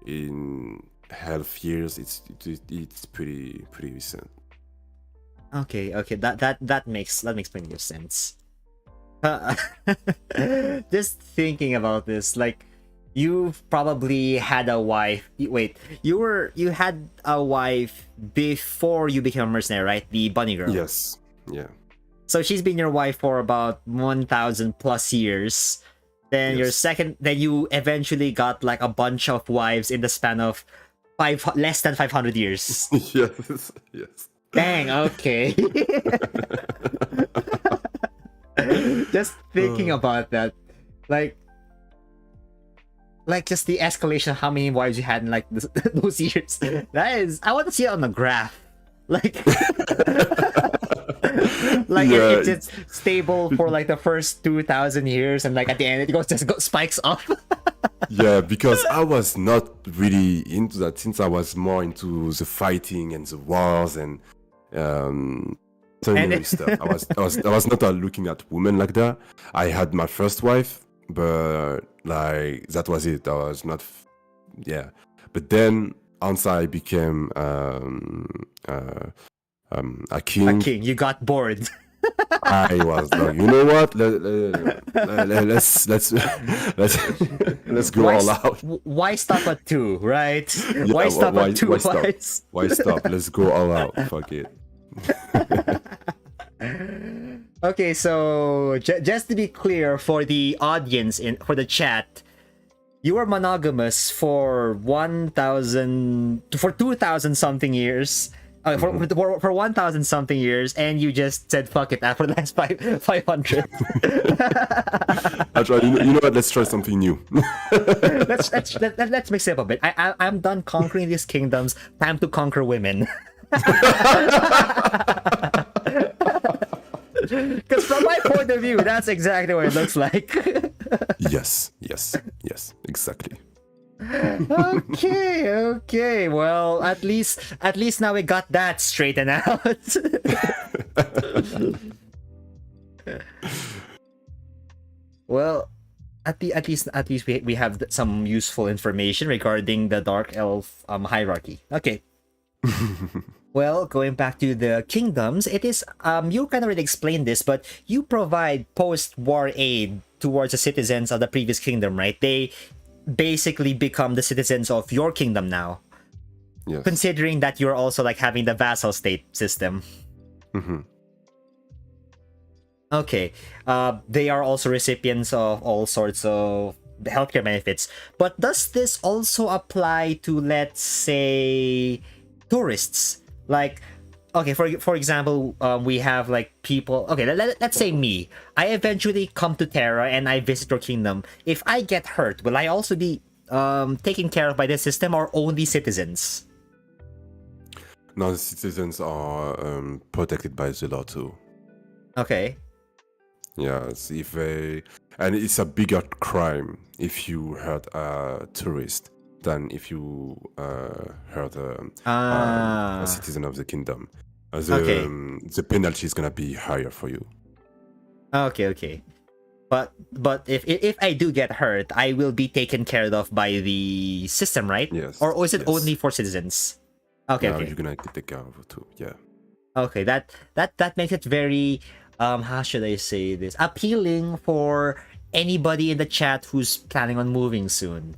in half years. It's pretty recent. Okay. That makes plenty of sense. Just thinking about this, like, you've probably had a wife. Wait, you had a wife before you became a mercenary, right? The bunny girl. Yes. Yeah. So she's been your wife for about 1,000 plus years. Then your second, then you eventually got like a bunch of wives in the span of less than 500 years. Yes. Dang. Okay. Just thinking about that, like just the escalation of how many wives you had in like those years. That is, I want to see it on the graph. Like, it's stable for like the first 2,000 years, and like at the end it spikes up. Yeah, because I was not really into that, since I was more into the fighting and the wars and stuff. I was not looking at women like that. I had my first wife, but like that was it. I was not, But then once I became a king. A king, you got bored. I was like, you know what? Let's go all out. Why stop at 2, right? Yeah, why stop at 2? Why stop? Let's go all out. Fuck it. Okay, so just to be clear for the audience, for the chat, you were monogamous for 2,000 something years. For 1,000 something years, and you just said fuck it after the last 500. Actually, you know what? Let's try something new. Let's mix it up a bit. I'm done conquering these kingdoms. Time to conquer women. Because from my point of view, that's exactly what it looks like. Yes, exactly. Okay. Well, at least now we got that straightened out. Well, at least we have some useful information regarding the Dark Elf hierarchy. Okay. Well, going back to the kingdoms, it is you kind of already explained this, but you provide post-war aid towards the citizens of the previous kingdom, right? They basically become the citizens of your kingdom now. Yes. Considering that you're also like having the vassal state system. Mm-hmm. Okay. They are also recipients of all sorts of healthcare benefits. But does this also apply to, let's say, tourists? Like, okay, for example, we have like people. Okay, let's say me. I eventually come to Terra and I visit your kingdom. If I get hurt, will I also be taken care of by the system, or only citizens? Now the citizens are protected by the law too. Okay. Yes, if they, and it's a bigger crime if you hurt a tourist than if you hurt a Ah. citizen of the kingdom. Okay. The penalty is gonna be higher for you. Okay. Okay. But if I do get hurt, I will be taken care of by the system, right? Yes. Or is it yes. only for citizens? Okay, Now okay. you're gonna take care of it too. Yeah. Okay, that makes it very how should I say this? Appealing for anybody in the chat who's planning on moving soon.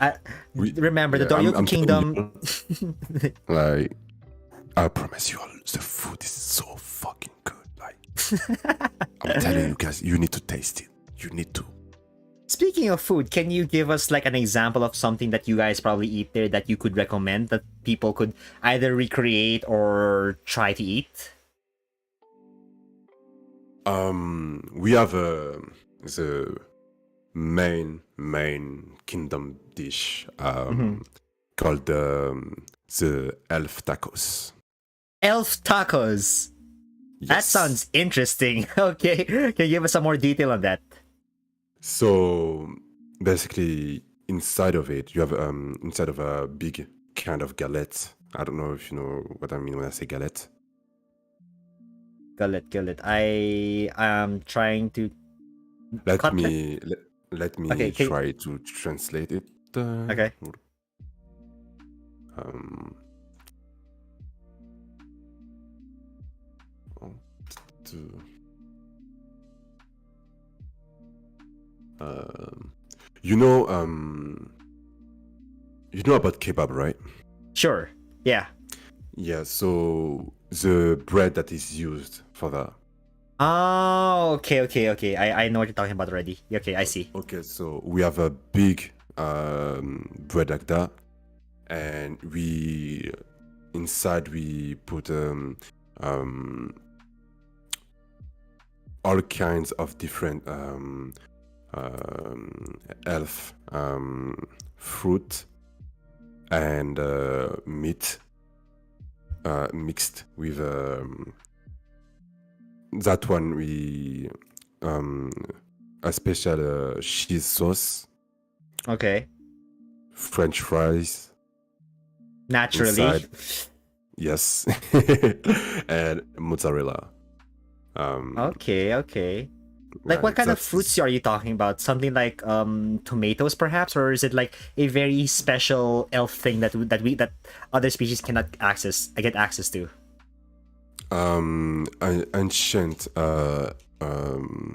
Uh, remember the yeah, Doryoku I'm telling Kingdom. you, like, I promise you, all, the food is so fucking good. Like, I'm telling you guys, you need to taste it. You need to. Speaking of food, can you give us like an example of something that you guys probably eat there that you could recommend that people could either recreate or try to eat? We have the main kingdom dish called the elf tacos. Elf tacos. That Yes. sounds interesting. Okay, can you give us some more detail on that? So basically, inside of it, you have inside of a big kind of galette. I don't know if you know what I mean when I say galette. Gullet. I am trying to. Let Cutlet? me let me Okay, try to translate it. Okay. Um, to, you know about kebab, right? Sure. Yeah. Yeah. So the bread that is used for that. Oh, okay. I know what you're talking about already. Okay, I see. Okay, so we have a big bread like that, and we inside we put all kinds of different elf fruit and meat mixed with that one we a special cheese sauce, Okay. French fries Naturally. inside, yes, and mozzarella. Okay. Like what kind of fruits are you talking about? Something like tomatoes perhaps, or is it like a very special elf thing that other species cannot get access to? Ancient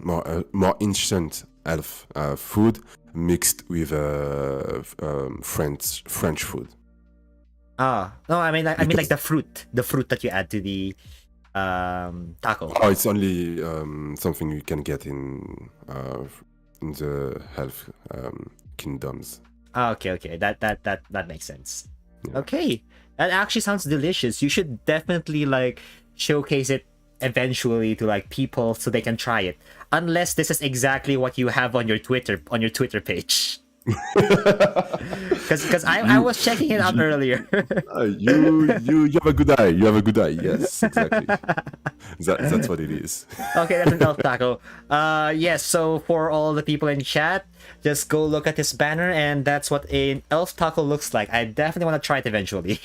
more ancient elf food mixed with French food. Ah, no, I mean like the fruit that you add to the taco. Oh, it's only something you can get in the elf kingdoms. Ah, okay. That makes sense. Yeah. Okay, that actually sounds delicious. You should definitely like showcase it eventually to like people so they can try it. Unless this is exactly what you have on your Twitter page. Because I was checking it out earlier. You have a good eye. You have a good eye. Yes, exactly. That's what it is. Okay, that's an elf taco. Yes, so for all the people in chat, just go look at this banner, and that's what an elf taco looks like. I definitely want to try it eventually.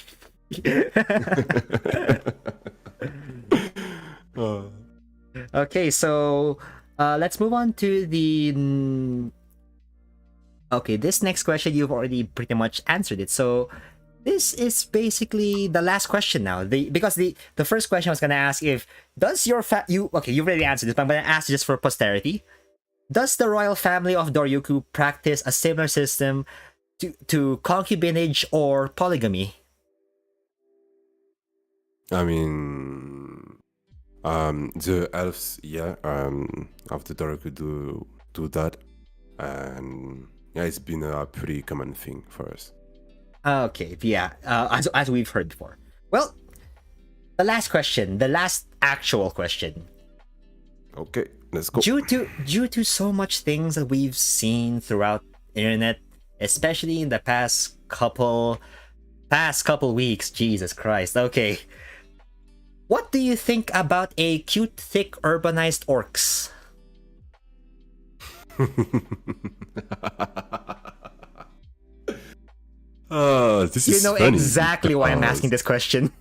Okay, so let's move on to the. Okay, this next question you've already pretty much answered it. So this is basically the last question now. Because the first question I was gonna ask if does your you've already answered this, but I'm gonna ask just for posterity. Does the royal family of Doryoku practice a similar system to concubinage or polygamy? I mean, The elves, yeah, of the dark do that, and yeah, it's been a pretty common thing for us. Okay, yeah, as we've heard before. Well, the last question, the last actual question. Okay, let's go. Due to so much things that we've seen throughout the internet, especially in the past couple weeks, Jesus Christ. Okay. What do you think about a cute, thick, urbanized orcs? This You is know funny exactly why I'm because- asking this question.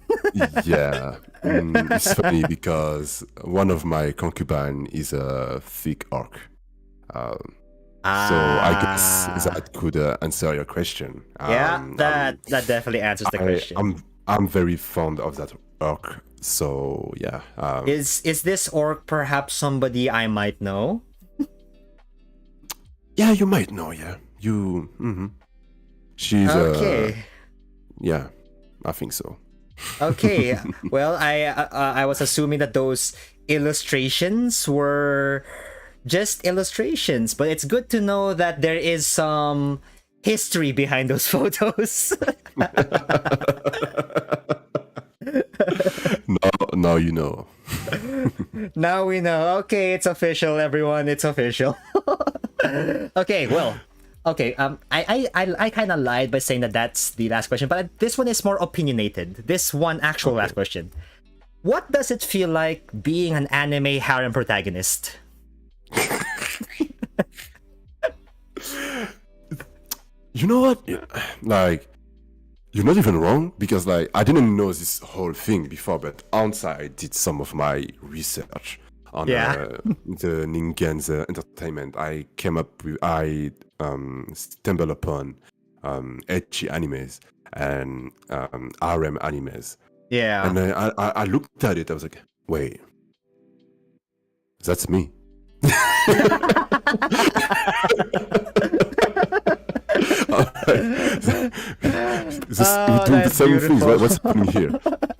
Yeah, it's funny because one of my concubine is a thick orc. So I guess that could answer your question. Yeah, that definitely answers the question. I'm very fond of that orc. So yeah. Is this orc perhaps somebody I might know? Yeah, you might know. Yeah, you. She's Okay. yeah, I think so. Okay. Well, I was assuming that those illustrations were just illustrations, but it's good to know that there is some history behind those photos. Now you know. Now we know. Okay, it's official, everyone. It's official. Okay, well, okay. I kind of lied by saying that that's the last question, but this one is more opinionated. This one actual last question. What does it feel like being an anime harem protagonist? You know what? Yeah, like, you're not even wrong because, like, I didn't know this whole thing before, but once I did some of my research on the Ningen's entertainment, I stumbled upon ecchi animes and RM animes, Yeah. and then I looked at it. I was like, wait, that's me. We're doing the same things. What's happening here?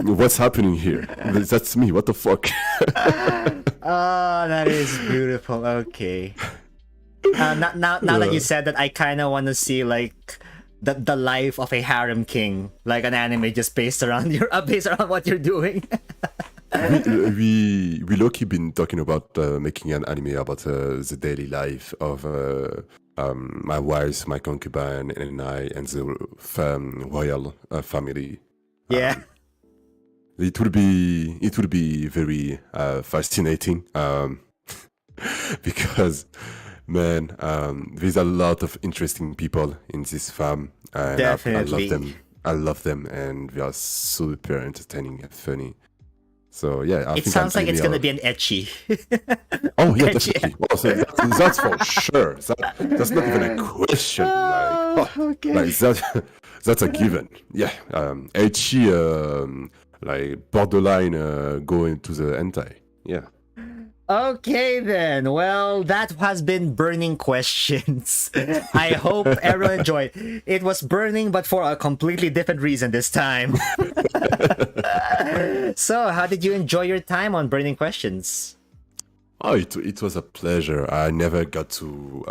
What's happening here? That's me. What the fuck? Oh, that is beautiful. Okay. Now that you said that, I kind of want to see like the life of a harem king, like an anime just based around what you're doing. we low-key been talking about making an anime about the daily life of my wife, my concubine, and I, and the royal family. Yeah. It would be very fascinating because, man, there's a lot of interesting people in this farm, and Definitely. I love them, and they are super entertaining and funny. So yeah, It sounds like it's gonna be an ecchi. Oh yeah, Ecchi. definitely. Oh, so that's for sure. That's not even a question. Okay. Like that's a given. Yeah. Ecchi, like borderline going to the hentai. Yeah. Okay then. Well, that has been Burning Questions. I hope everyone enjoyed. It was burning, but for a completely different reason this time. So, how did you enjoy your time on Burning Questions? Oh, it was a pleasure. I never got to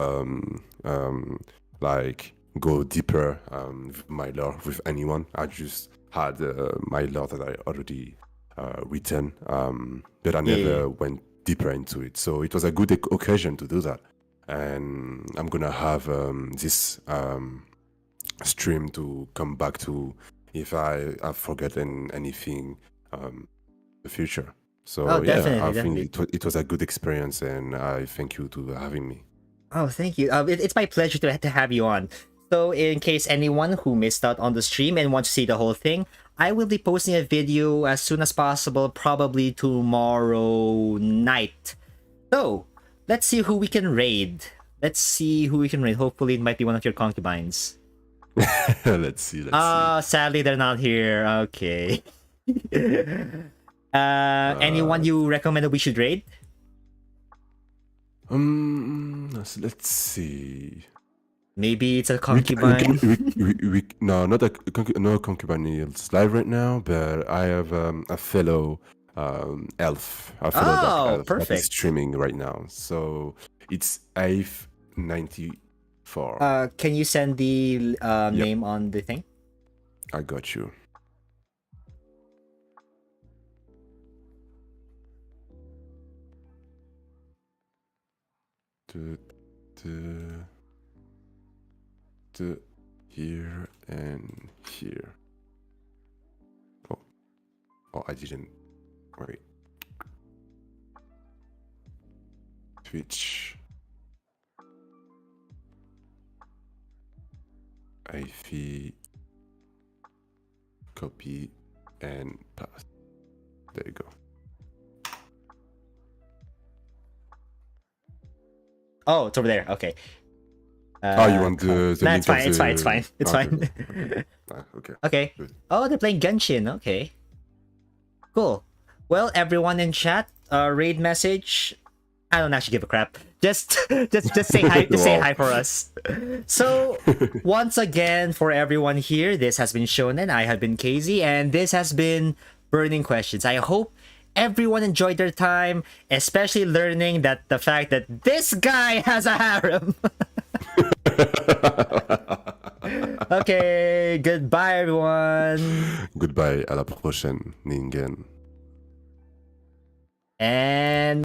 like go deeper with my lore with anyone. I just had my lore that I already written, but I never went deeper into it. So it was a good occasion to do that, and I'm gonna have this stream to come back to if I've forgotten anything in the future. So Oh, yeah, definitely, I definitely. think it was a good experience, and I thank you to having me. Oh, thank you. It's my pleasure to have you on. So, in case anyone who missed out on the stream and wants to see the whole thing, I will be posting a video as soon as possible, probably tomorrow night. So, let's see who we can raid. Hopefully, it might be one of your concubines. Let's see. Sadly, they're not here. Okay. Anyone you recommend that we should raid? Let's see. Maybe it's a We concubine. no, not no concubine is live right now, but I have a fellow Elf. A fellow dark Oh, elf that is perfect. streaming right now. So it's AIF94. Can you send the Yep. name on the thing? I got you. Here and here. Oh, I didn't. Wait. Twitch. IP. Copy and paste. There you go. Oh, it's over there. Okay. You want the Nah, link it's fine. of It's the... fine. It's fine. It's Okay. fine. Okay. Okay. Good. Oh, they're playing Genshin. Okay. Cool. Well, everyone in chat, raid message. I don't actually give a crap. Just say hi. Just say Wow. hi for us. So once again, for everyone here, this has been Shonen. I have been Casey, and this has been Burning Questions. I hope everyone enjoyed their time, especially learning that the fact that this guy has a harem. Okay, goodbye everyone. Goodbye. À la prochaine, Ningen. And